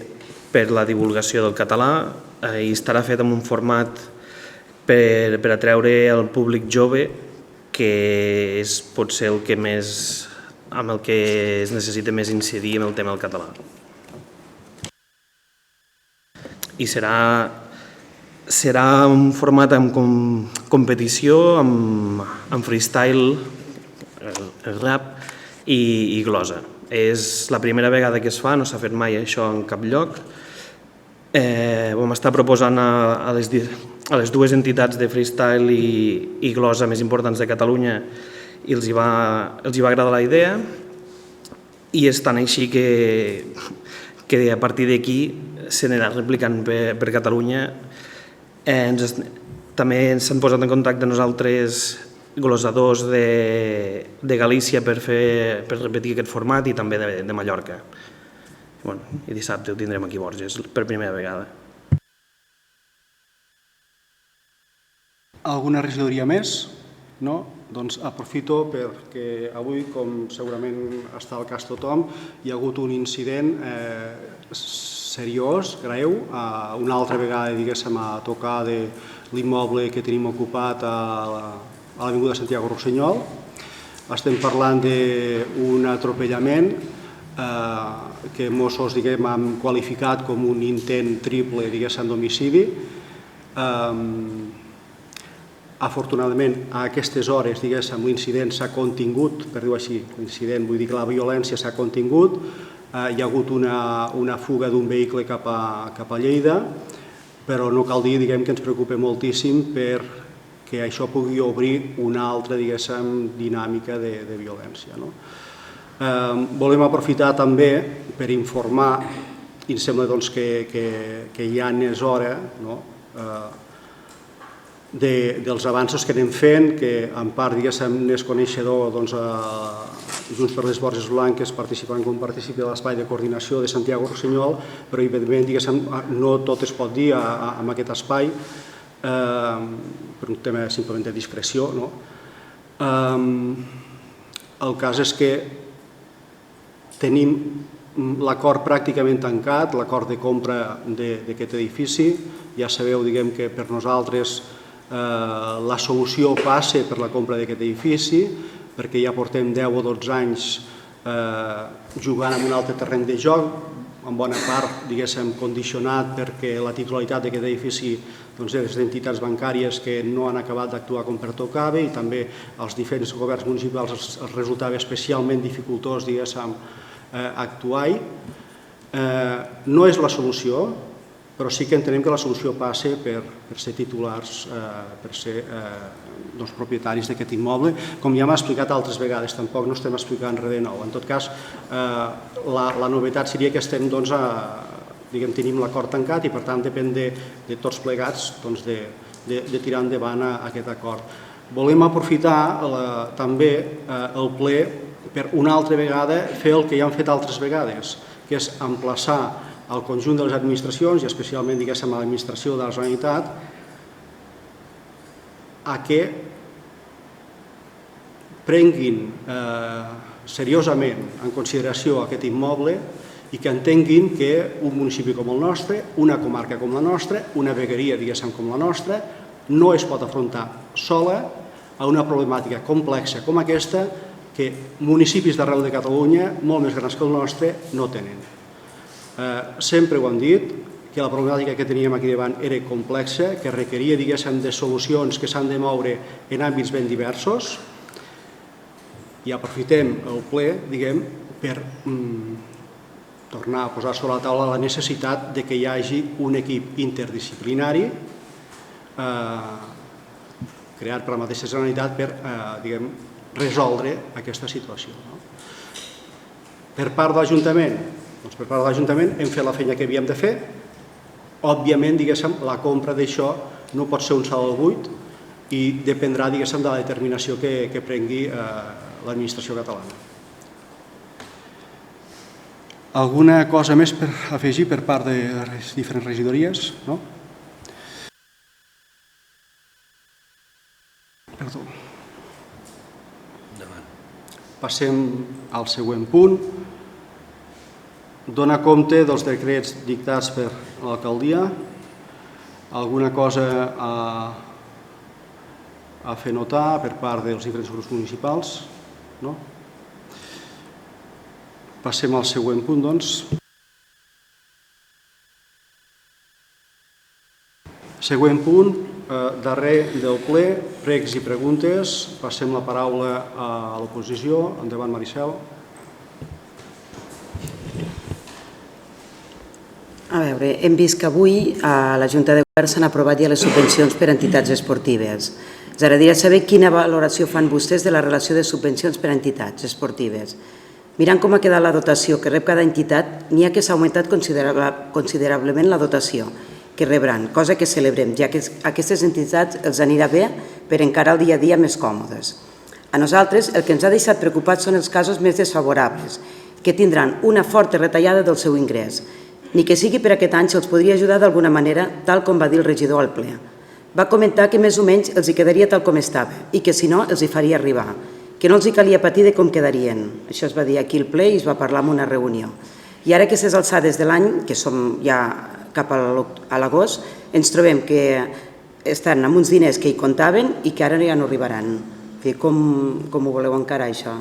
per la divulgació del català i estarà fet en un format per atreure el públic jove, que és potser el que més, amb el que es necessita més incidir en el tema del català. I serà un format amb competició, amb freestyle, el rap i glosa. És la primera vegada que es fa, no s'ha fet mai això en cap lloc. Vam estar proposant a les dues entitats de freestyle i glosa més importants de Catalunya i els hi va agradar la idea, i és tan així que a partir d'aquí s'anirà replicant per Catalunya. També s'han posat en contacte nosaltres glosadors de Galícia per repetir aquest format i també de Mallorca. I dissabte ho tindrem aquí a Borges per primera vegada. Alguna regidoria més? No? Doncs aprofito perquè avui, com segurament està al cas tothom, hi ha hagut un incident seriós, greu, una altra vegada, diguéssim, a tocar de l'immoble que tenim ocupat a l'avinguda Santiago Rossinyol. Estem parlant d'un atropellament que Mossos han qualificat com un intent triple, diguéssim, d'homicidi. Afortunadament, a aquestes hores, diguéssim, l'incident s'ha contingut, per dir-ho així, l'incident, vull dir que la violència s'ha contingut, hi ha hagut una fuga d'un vehicle cap a Lleida, però no cal dir, diguem, que ens preocupa moltíssim perquè això pugui obrir una altra, diguéssim, dinàmica de violència. Volem aprofitar també per informar, i em sembla que ja n'és hora, dels avanços que anem fent, que en part, diguéssim, n'és coneixedor Junts per les Borges Blanques participant com participi de l'espai de coordinació de Santiago Rossinyol, però evidentment, diguéssim, no tot es pot dir en aquest espai per un tema simplement de discreció. El cas és que tenim l'acord pràcticament tancat, l'acord de compra d'aquest edifici. Ja sabeu, diguem, que per nosaltres la solució passa per la compra d'aquest edifici, perquè ja portem 10 o 12 anys jugant en un altre terreny de joc, en bona part, diguéssim, condicionat perquè la titularitat d'aquest edifici és d'entitats bancàries que no han acabat d'actuar com pertocava i també als diferents governs municipals els resultava especialment dificultós, diguéssim, actuar-hi. No és la solució, però sí que entenem que la solució passa per ser titulars, per ser propietaris d'aquest immoble, com ja m'ha explicat altres vegades, tampoc no estem explicant res de nou. En tot cas, la novetat seria que estem, tenim l'acord tancat i per tant depèn de tots plegats de tirar endavant aquest acord. Volem aprofitar també el ple per una altra vegada fer el que ja han fet altres vegades, que és emplaçar al conjunt de les administracions i especialment, diguéssim, a l'administració de la Generalitat a que prenguin seriosament en consideració aquest immoble i que entenguin que un municipi com el nostre, una comarca com la nostra, una vegueria, diguéssim, com la nostra, no es pot afrontar sola a una problemàtica complexa com aquesta que municipis d'arreu de Catalunya, molt més grans que el nostre, no tenen. Sempre ho hem dit, que la problemàtica que teníem aquí davant era complexa, que requeria, diguéssim, de solucions que s'han de moure en àmbits ben diversos i aprofitem el ple, diguem, per tornar a posar sobre la taula la necessitat de que hi hagi un equip interdisciplinari creat per la mateixa Generalitat per, diguem, resoldre aquesta situació. Per part de l'Ajuntament, doncs per part de l'Ajuntament hem fet la feina que havíem de fer. Òbviament, diguéssim, la compra d'això no pot ser un salt al buit i dependrà, diguéssim, de la determinació que prengui l'administració catalana. Alguna cosa més per afegir per part de les diferents regidories? No? Perdó. Passem al següent punt. Dona compte dels decrets dictats per l'alcaldia. Alguna cosa a fer notar per part dels diferents grups municipals? No? Passem al següent punt, doncs. Següent punt, darrer del ple, pregs i preguntes. Passem la paraula a l'oposició. Endavant, Maricel. A veure, hem vist que avui a la Junta de Govern s'han aprovat ja les subvencions per a entitats esportives. Ens agradaria saber quina valoració fan vostès de la relació de subvencions per a entitats esportives. Mirant com ha quedat la dotació que rep cada entitat, n'hi ha que s'ha augmentat considerablement la dotació que rebran, cosa que celebrem, ja que a aquestes entitats els anirà bé per encarar el dia a dia més còmodes. A nosaltres el que ens ha deixat preocupats són els casos més desfavorables, que tindran una forta retallada del seu ingrés. Ni que sigui per aquest any se'ls podria ajudar d'alguna manera, tal com va dir el regidor al ple. va comentar que més o menys els hi quedaria tal com estava i que si no els hi faria arribar, que no els hi calia patir de com quedarien. Això es va dir aquí al ple i es va parlar en una reunió. I ara que aquestes alçades de l'any, que som ja cap a l'agost, ens trobem que estan amb uns diners que hi comptaven i que ara ja no arribaran. Com ho voleu encarar, això?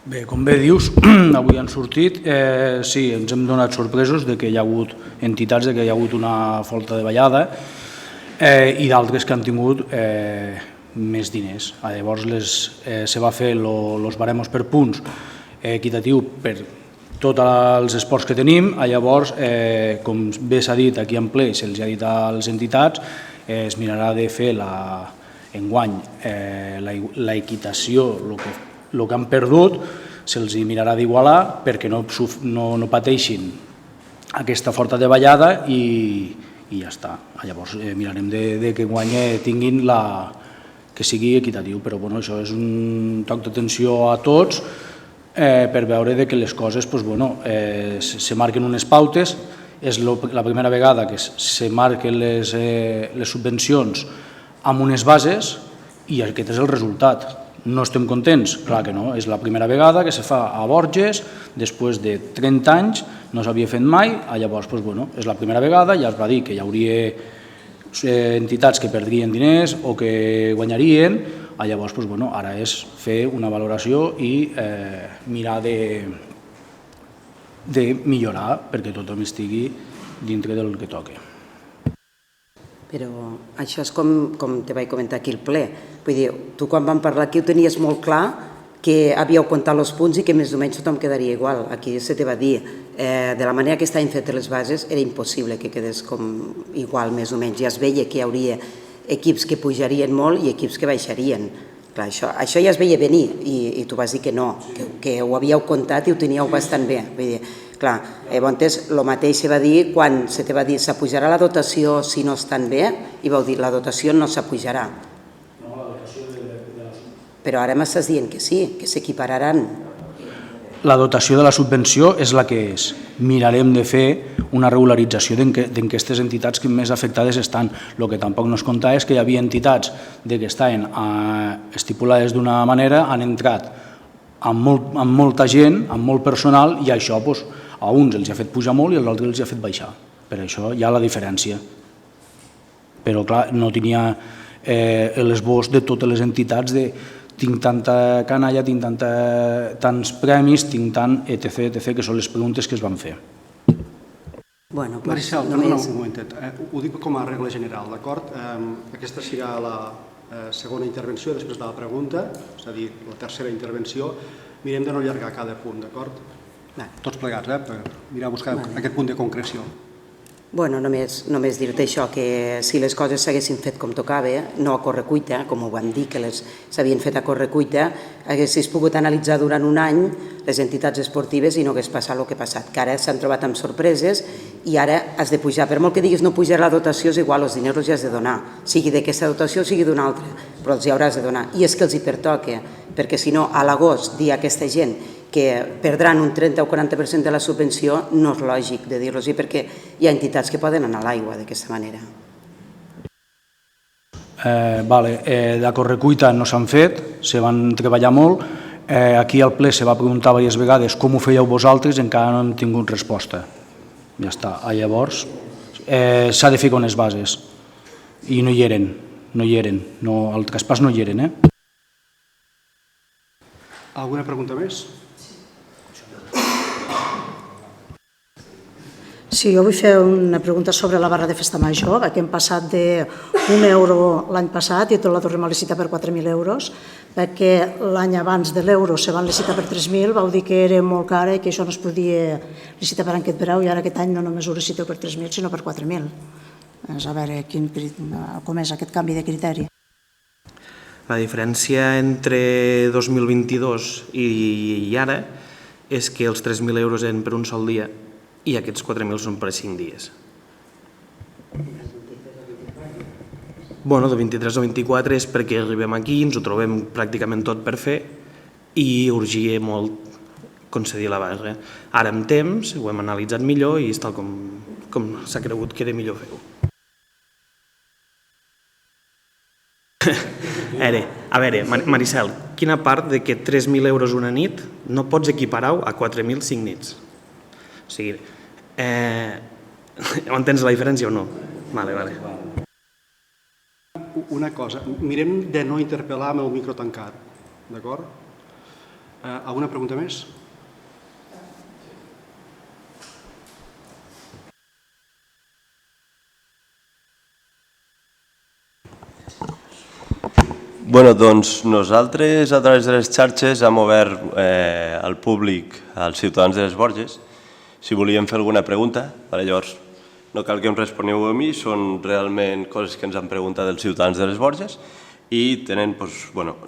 Bé, com bé dius, avui han sortit, sí, ens hem donat sorpresos de que hi ha hagut entitats, de que hi ha hagut una falta de ballada i d'altres que han tingut més diners. Llavors se va fer els baremos per punts equitatiu per tots els esports que tenim. Llavors, com bé s'ha dit aquí en ple, se'ls ha dit a les entitats, es mirarà de fer enguany l'equitació, el que han perdut, se'ls mirarà d'igualar perquè no pateixin aquesta forta davallada i ja està. Llavors mirarem que enguany tinguin que sigui equitatiu, però això és un toc d'atenció a tots per veure que les coses se marquen unes pautes. És la primera vegada que se marquen les subvencions amb unes bases i aquest és el resultat. No estem contents? Clar que no, és la primera vegada que se fa a Borges, després de 30 anys, no s'havia fet mai, llavors és la primera vegada, ja es va dir que hi hauria entitats que perdrien diners o que guanyarien, llavors ara és fer una valoració i mirar de millorar perquè tothom estigui dintre del que toca. Però això és com te vaig comentar aquí al ple. Vull dir, tu quan vam parlar aquí ho tenies molt clar que havíeu comptat els punts i que més o menys tothom quedaria igual. Aquí se te va dir, de la manera que estaven fetes les bases, era impossible que quedés com igual, més o menys. Ja es veia que hi hauria equips que pujarien molt i equips que baixarien. Clar, això ja es veia venir i tu vas dir que no, que ho havíeu comptat i ho teníeu bastant bé. Vull dir, clar, llavors el mateix se va dir quan se te va dir s'apujarà la dotació si no estan bé i vau dir la dotació no s'apujarà. Però ara m'estàs dient que sí, que s'equipararan. La dotació de la subvenció és la que és. Mirarem de fer una regularització d'aquestes entitats que més afectades estan. El que tampoc no es compta és que hi havia entitats que estaven estipulades d'una manera, han entrat amb molta gent, amb molt personal, i això a uns els ha fet pujar molt i als altres els ha fet baixar. Per això hi ha la diferència. Però clar, no tenia l'esbós de totes les entitats de tinc tanta canalla, tinc tants premis, tinc tant etc, que són les preguntes que es van fer. Maricel, perdona un momentet, ho dic com a regla general, d'acord? Aquesta serà la segona intervenció després de la pregunta, és a dir, la tercera intervenció. Mirem de no allargar cada punt, d'acord? Tots plegats, per mirar a buscar aquest punt de concreció. Bueno, només dir-te això, que si les coses s'haguessin fet com tocava, no a correcuita, com ho van dir, que s'havien fet a correcuita, haguessis pogut analitzar durant un any les entitats esportives i no hagués passat el que ha passat, que ara s'han trobat amb sorpreses i ara has de pujar. Per molt que diguis no pujar la dotació, és igual, els diners els has de donar, sigui d'aquesta dotació o sigui d'una altra, però els hi hauràs de donar. I és que els hi pertoca, perquè si no, a l'agost, dir a aquesta gent que perdran un 30 o 40% de la subvenció, no és lògic de dir-los-hi, perquè hi ha entitats que poden anar a l'aigua d'aquesta manera. De correcuita no s'han fet, se van treballar molt. Aquí al ple se va preguntar diverses vegades com ho fèieu vosaltres i encara no hem tingut resposta. Ja està. Llavors, s'ha de fer con les bases. I no hi eren, al traspàs no hi eren. Alguna pregunta més? Sí, jo vull fer una pregunta sobre la barra de festa major, que hem passat d'1 € l'any passat i tot la tornem a licitar per 4.000 euros, perquè l'any abans de l'euro se van licitar per 3.000, vau dir que era molt cara i que això no es podia licitar per aquest preu i ara aquest any no només ho liciteu per 3.000 sinó per 4.000. A veure com és aquest canvi de criteri. La diferència entre 2022 i ara és que els 3.000 euros eren per un sol dia i aquests 4.000 són per 5 dies. Bueno, de 23 a 24 és perquè arribem aquí, ens ho trobem pràcticament tot per fer i urgia molt concedir la barra. Ara amb temps ho hem analitzat millor i és tal com s'ha cregut que era millor fer-ho. A veure, Maricel, quina part de que 3.000 euros una nit no pots equiparar a 4.000 5 nits? O sigui, entens la diferència o no? Vale. Una cosa, mirem de no interpel·lar amb el micro tancat, d'acord? Alguna pregunta més? Bueno, doncs nosaltres a través de les xarxes hem obert al públic, als ciutadans de les Borges, si volíem fer alguna pregunta. Llavors, no cal que em responeu a mi, són realment coses que ens han preguntat els ciutadans de les Borges i tenen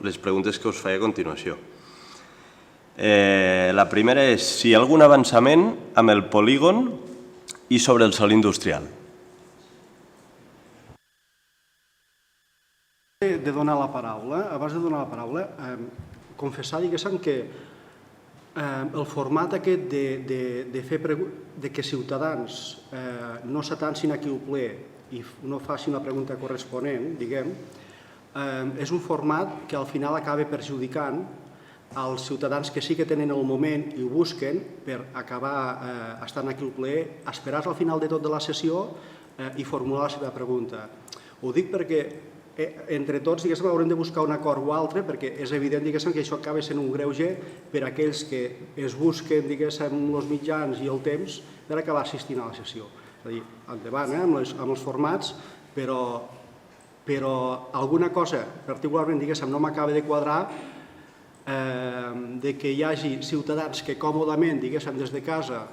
les preguntes que us faré a continuació. La primera és si hi ha algun avançament amb el polígon i sobre el sòl industrial. De donar la paraula, abans de donar la paraula, confessar, diguéssim, que el format aquest de que Ciutadans no s'atancin aquí al ple i no faci una pregunta corresponent, diguem, és un format que al final acaba perjudicant als ciutadans que sí que tenen el moment i ho busquen per acabar estant aquí al ple, esperar al final de tot de la sessió i formular la seva pregunta. Ho dic perquè entre tots haurem de buscar un acord o altre perquè és evident que això acaba sent un greuge per a aquells que es busquen els mitjans i el temps per acabar assistint a la sessió. És a dir, endavant amb els formats, però alguna cosa particularment no m'acaba de quadrar de que hi hagi ciutadans que còmodament des de casa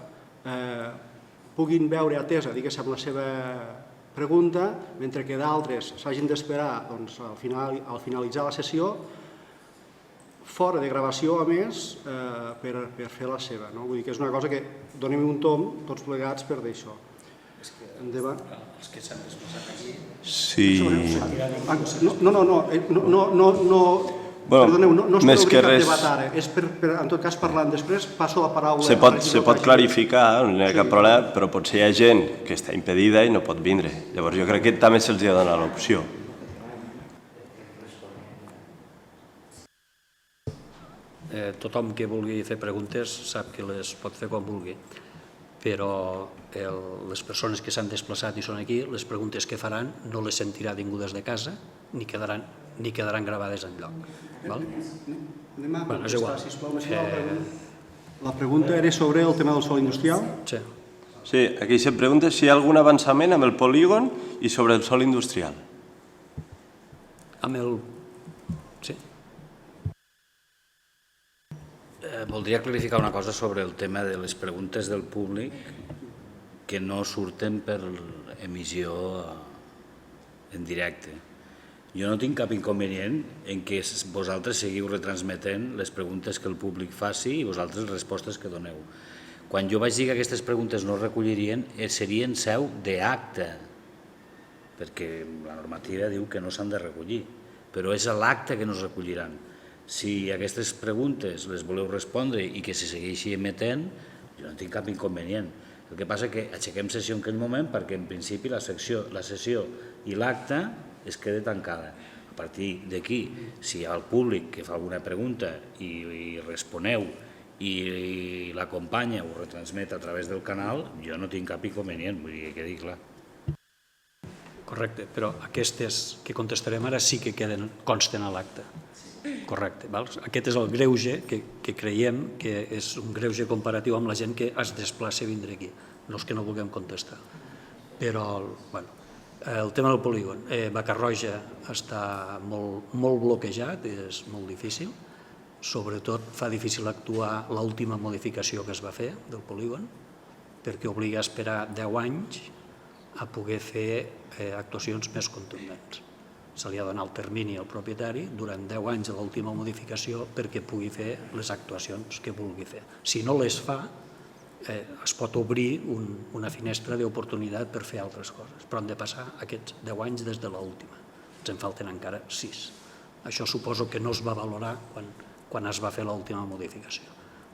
puguin veure atesa la seva pregunta, mentre que d'altres s'hagin d'esperar al finalitzar la sessió, fora de gravació a més, per fer la seva. Vull dir que és una cosa que donem un tomb tots plegats per d'això. Endavant. Els que s'han desplaçat aquí... Sí. No, perdoneu, no es per obrir cap debat ara, és en tot cas parlant després, passo la paraula... Se pot clarificar, no hi ha cap problema, però potser hi ha gent que està impedida i no pot vindre. Llavors jo crec que també se'ls ha de donar l'opció. Tothom que vulgui fer preguntes sap que les pot fer quan vulgui, però les persones que s'han desplaçat i són aquí, les preguntes que faran no les sentirà ningú des de casa ni quedaran gravades enlloc. Anem a contestar, sisplau. La pregunta era sobre el tema del sòl industrial? Sí, aquí se pregunta si hi ha algun avançament amb el polígon i sobre el sòl industrial. Amb el... Sí. Voldria clarificar una cosa sobre el tema de les preguntes del públic que no surten per emissió en directe. Jo no tinc cap inconvenient en que vosaltres seguiu retransmetent les preguntes que el públic faci i vosaltres les respostes que doneu. Quan jo vaig dir que aquestes preguntes no es recollirien, serien seu d'acte, perquè la normativa diu que no s'han de recollir, però és a l'acte que no es recolliran. Si aquestes preguntes les voleu respondre i que se segueixi emetent, jo no tinc cap inconvenient. El que passa és que aixequem sessió en aquell moment perquè en principi la sessió i l'acte es queda tancada. A partir d'aquí, si hi ha el públic que fa alguna pregunta i responeu i l'acompanya o retransmet a través del canal, jo no tinc cap inconvenient, vull dir que quedi clar. Correcte, però aquestes que contestarem ara sí que consten a l'acte. Correcte. Aquest és el greuge que creiem que és un greuge comparatiu amb la gent que es desplaça a vindre aquí, no és que no vulguem contestar. Però, bueno, el tema del polígon. Vaca-roja està molt bloquejat, és molt difícil, sobretot fa difícil actuar l'última modificació que es va fer del polígon, perquè obliga a esperar 10 anys a poder fer actuacions més contundents. Se li ha donat el termini al propietari durant 10 anys de l'última modificació perquè pugui fer les actuacions que vulgui fer. Si no les fa, es pot obrir una finestra d'oportunitat per fer altres coses, però han de passar aquests 10 anys des de l'última. Ens en falten encara 6. Això suposo que no es va valorar quan es va fer l'última modificació.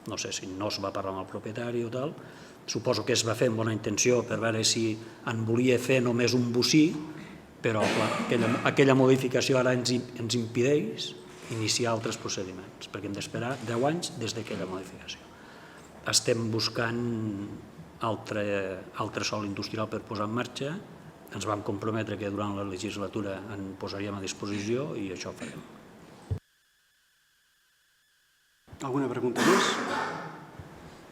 No sé si no es va parlar amb el propietari o tal, suposo que es va fer amb bona intenció per veure si en volia fer només un bocí però aquella modificació ara ens impedeix iniciar altres procediments, perquè hem d'esperar 10 anys des d'aquella modificació. Estem buscant altre sòl industrial per posar en marxa, ens vam comprometre que durant la legislatura en posaríem a disposició i això ho farem. Alguna pregunta més?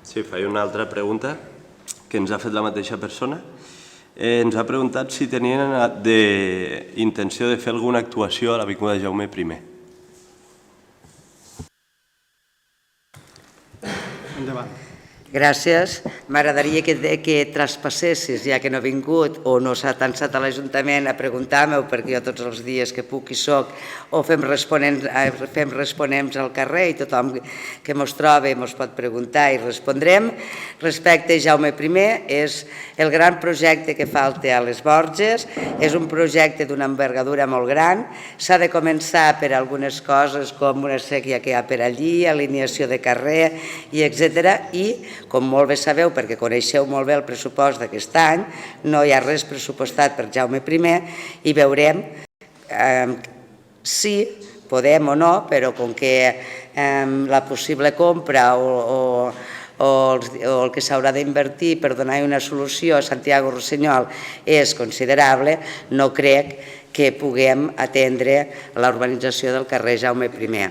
Sí, faig una altra pregunta que ens ha fet la mateixa persona. Ens ha preguntat si tenien intenció de fer alguna actuació a l'Avinguda Jaume I. Endavant. Gràcies. M'agradaria que traspassessis, ja que no he vingut o no s'ha tensat a l'Ajuntament a preguntar-me, perquè jo tots els dies que puc hi soc, o fem responents al carrer i tothom que mos troba mos pot preguntar i respondrem. Respecte a Jaume I, és el gran projecte que falta a les Borges, és un projecte d'una envergadura molt gran, s'ha de començar per algunes coses com una sèquia que hi ha per allí, alineació de carrer i etc. I com molt bé sabeu, perquè coneixeu molt bé el pressupost d'aquest any, no hi ha res pressupostat per Jaume I i veurem si podem o no, però com que la possible compra o el que s'haurà d'invertir per donar una solució a Santiago Rossinyol és considerable, no crec que puguem atendre la urbanització del carrer Jaume I.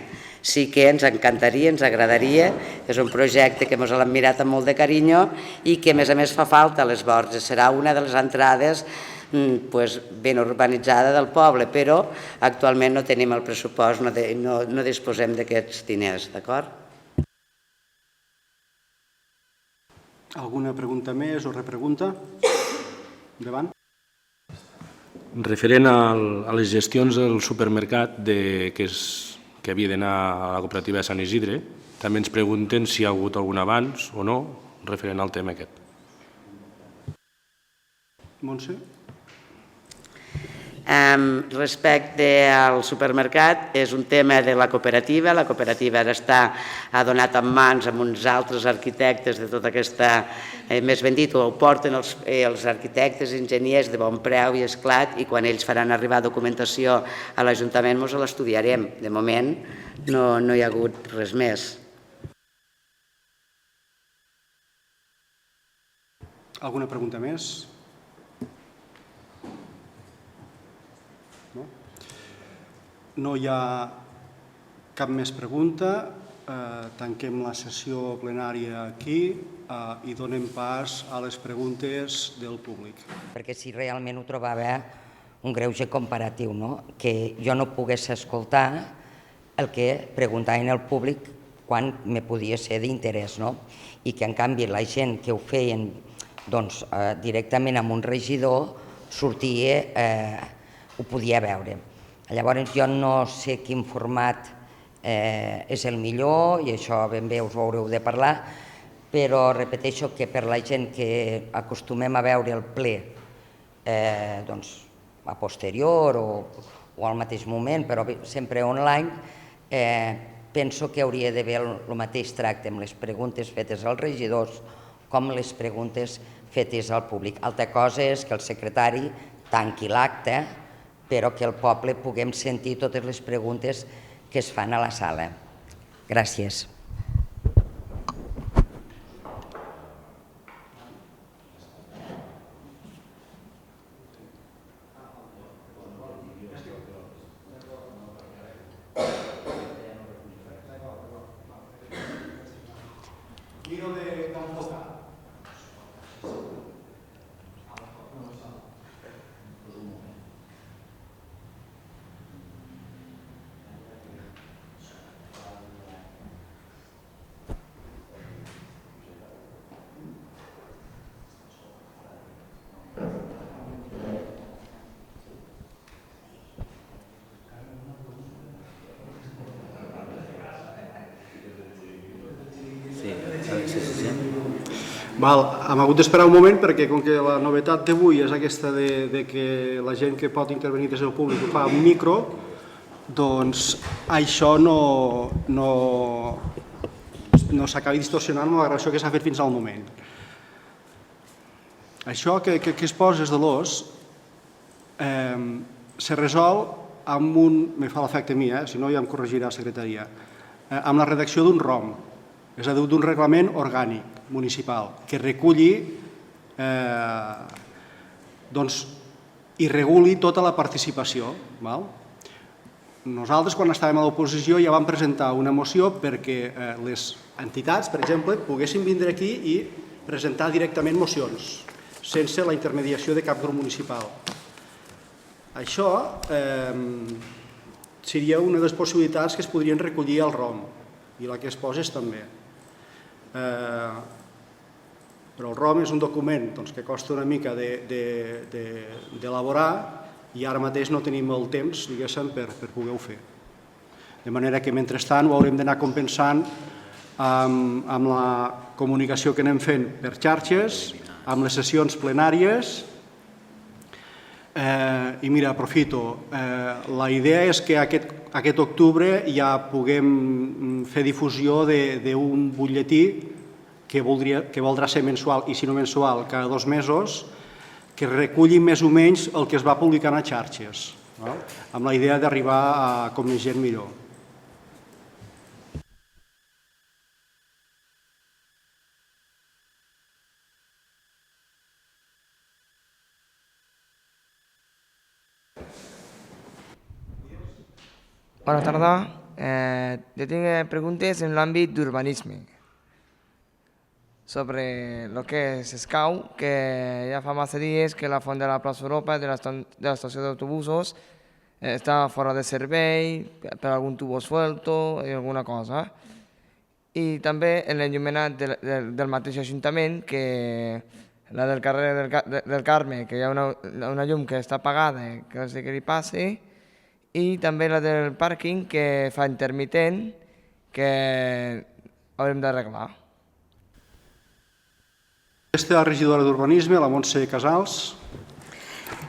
Sí que ens encantaria, ens agradaria, és un projecte que ens l'hem mirat amb molt de carinyo i que a més fa falta a les Borges. Serà una de les entrades ben urbanitzada del poble, però actualment no tenim el pressupost, no disposem d'aquests diners, d'acord? Alguna pregunta més o repregunta? Endavant. Referent a les gestions del supermercat que havia d'anar a la cooperativa de Sant Isidre, també ens pregunten si hi ha hagut algun abans o no referent al tema aquest. Montse? Respecte al supermercat, és un tema de la cooperativa ara ha donat en mans amb uns altres arquitectes de tota aquesta, més ben dit, ho porten els arquitectes i enginyers de bon preu i esclat, i quan ells faran arribar documentació a l'Ajuntament ens l'estudiarem. De moment no hi ha hagut res més. Alguna pregunta més? No hi ha cap més pregunta. Tanquem la sessió plenària aquí i donem pas a les preguntes del públic. Perquè si realment ho trobava un greuge comparatiu, que jo no pogués escoltar el que preguntaven al públic quan me podia ser d'interès, i que en canvi la gent que ho feien directament amb un regidor sortia, ho podia veure. Llavors jo no sé quin format és el millor i això ben bé us ho haureu de parlar, però repeteixo que per la gent que acostumem a veure el ple a posterior o al mateix moment, però sempre online, penso que hauria d'haver el mateix tracte amb les preguntes fetes als regidors com les preguntes fetes al públic. Altra cosa és que el secretari tanqui l'acte, però que el poble puguem sentir totes les preguntes que es fan a la sala. Gràcies. Hem hagut d'esperar un moment perquè com que la novetat d'avui és aquesta de que la gent que pot intervenir des del públic ho fa amb micro, doncs això no s'acabi distorsionant amb la gravació que s'ha fet fins al moment. Això que es posa és de l'os, se resol amb un, me fa l'efecte a mi, si no ja em corregirà la secretaria, amb la redacció d'un ROM, és a dir, d'un reglament orgànic municipal que reculli i reguli tota la participació. Nosaltres, quan estàvem a l'oposició, ja vam presentar una moció perquè les entitats, per exemple, poguessin vindre aquí i presentar directament mocions, sense la intermediació de cap grup municipal. Això seria una de les possibilitats que es podrien recollir al ROM, i la que es poses també. Però el ROM és un document que costa una mica d'elaborar i ara mateix no tenim el temps, diguéssim, per poder-ho fer. De manera que, mentrestant, ho haurem d'anar compensant amb la comunicació que anem fent per xarxes, amb les sessions plenàries. I mira, aprofito, la idea és que aquest octubre ja puguem fer difusió d'un butlletí que voldrà ser mensual, i si no mensual, cada 2 mesos, que reculli més o menys el que es va publicant a xarxes, amb la idea d'arribar a com més gent millor. Bona tarda. Jo tinc preguntes en l'àmbit d'urbanisme sobre lo que es Escau, que ya fa massa dies que la font de la plaça Europa de l'estació d'autobusos està fora de servei per algun tubo suelto i alguna cosa. I també en l'enllumenat del mateix Ajuntament, que la del carrer del Carme, que hi ha una llum que està apagada, que no sé què li passi, i també la del pàrquing, que fa intermitent, que haurem d'arreglar. Aquesta és la regidora d'Urbanisme, la Montse Casals.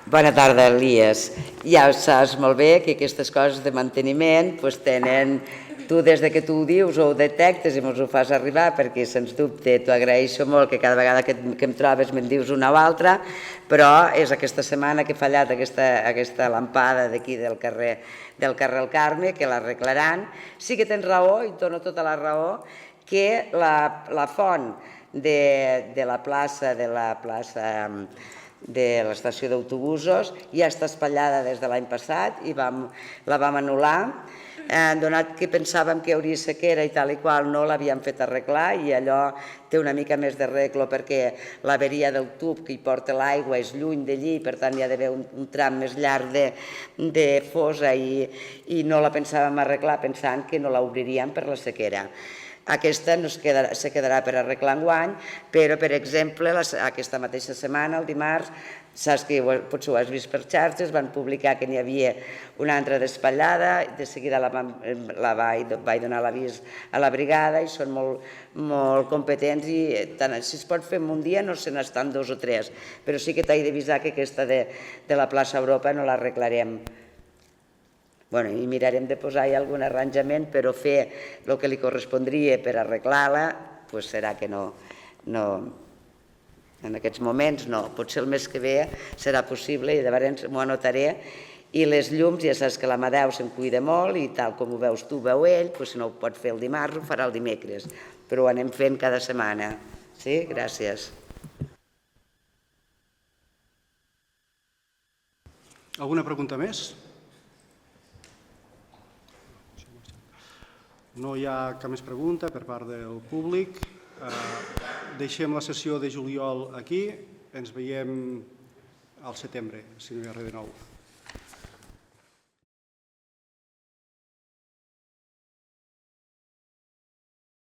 Bona tarda, Elias. Ja saps molt bé que aquestes coses de manteniment tenen... Tu, des que tu ho dius, ho detectes i ens ho fas arribar, perquè, sens dubte, t'ho agraeixo molt, que cada vegada que em trobes me'n dius una o altra, però és aquesta setmana que he fallat aquesta lampada d'aquí del carrer del Carme, que l'arreglaran. Sí que tens raó, i et dono tota la raó, que la font de la plaça de l'estació d'autobusos ja està espatllada des de l'any passat i la vam anul·lar, donat que pensàvem que hi hauria sequera i tal i qual, no l'havíem fet arreglar, i allò té una mica més d'arreglo perquè l'averia del tub que hi porta l'aigua és lluny d'allí, per tant hi ha d'haver un tram més llarg de fosa i no la pensàvem arreglar pensant que no l'obriríem per la sequera. Aquesta se quedarà per arreglar enguany, però, per exemple, aquesta mateixa setmana, el dimarts, saps que potser ho has vist per xarxes, van publicar que n'hi havia una altra d'espatllada, de seguida vaig donar l'avís a la brigada i són molt competents i si es pot fer en un dia no se n'estan 2 o 3, però sí que t'he d'avisar que aquesta de la plaça Europa no l'arreglarem. I mirarem de posar-hi algun arranjament, però fer el que li correspondria per arreglar-la, serà que no, en aquests moments no. Potser el mes que ve serà possible i llavors m'ho anotaré. I les llums, ja saps que l'Amadeu se'n cuida molt i tal com ho veus tu, veu ell, si no ho pot fer el dimarts, ho farà el dimecres, però ho anem fent cada setmana. Sí? Gràcies. Alguna pregunta més? No hi ha cap més pregunta per part del públic. Deixem la sessió de juliol aquí. Ens veiem al setembre, si no hi ha res de nou.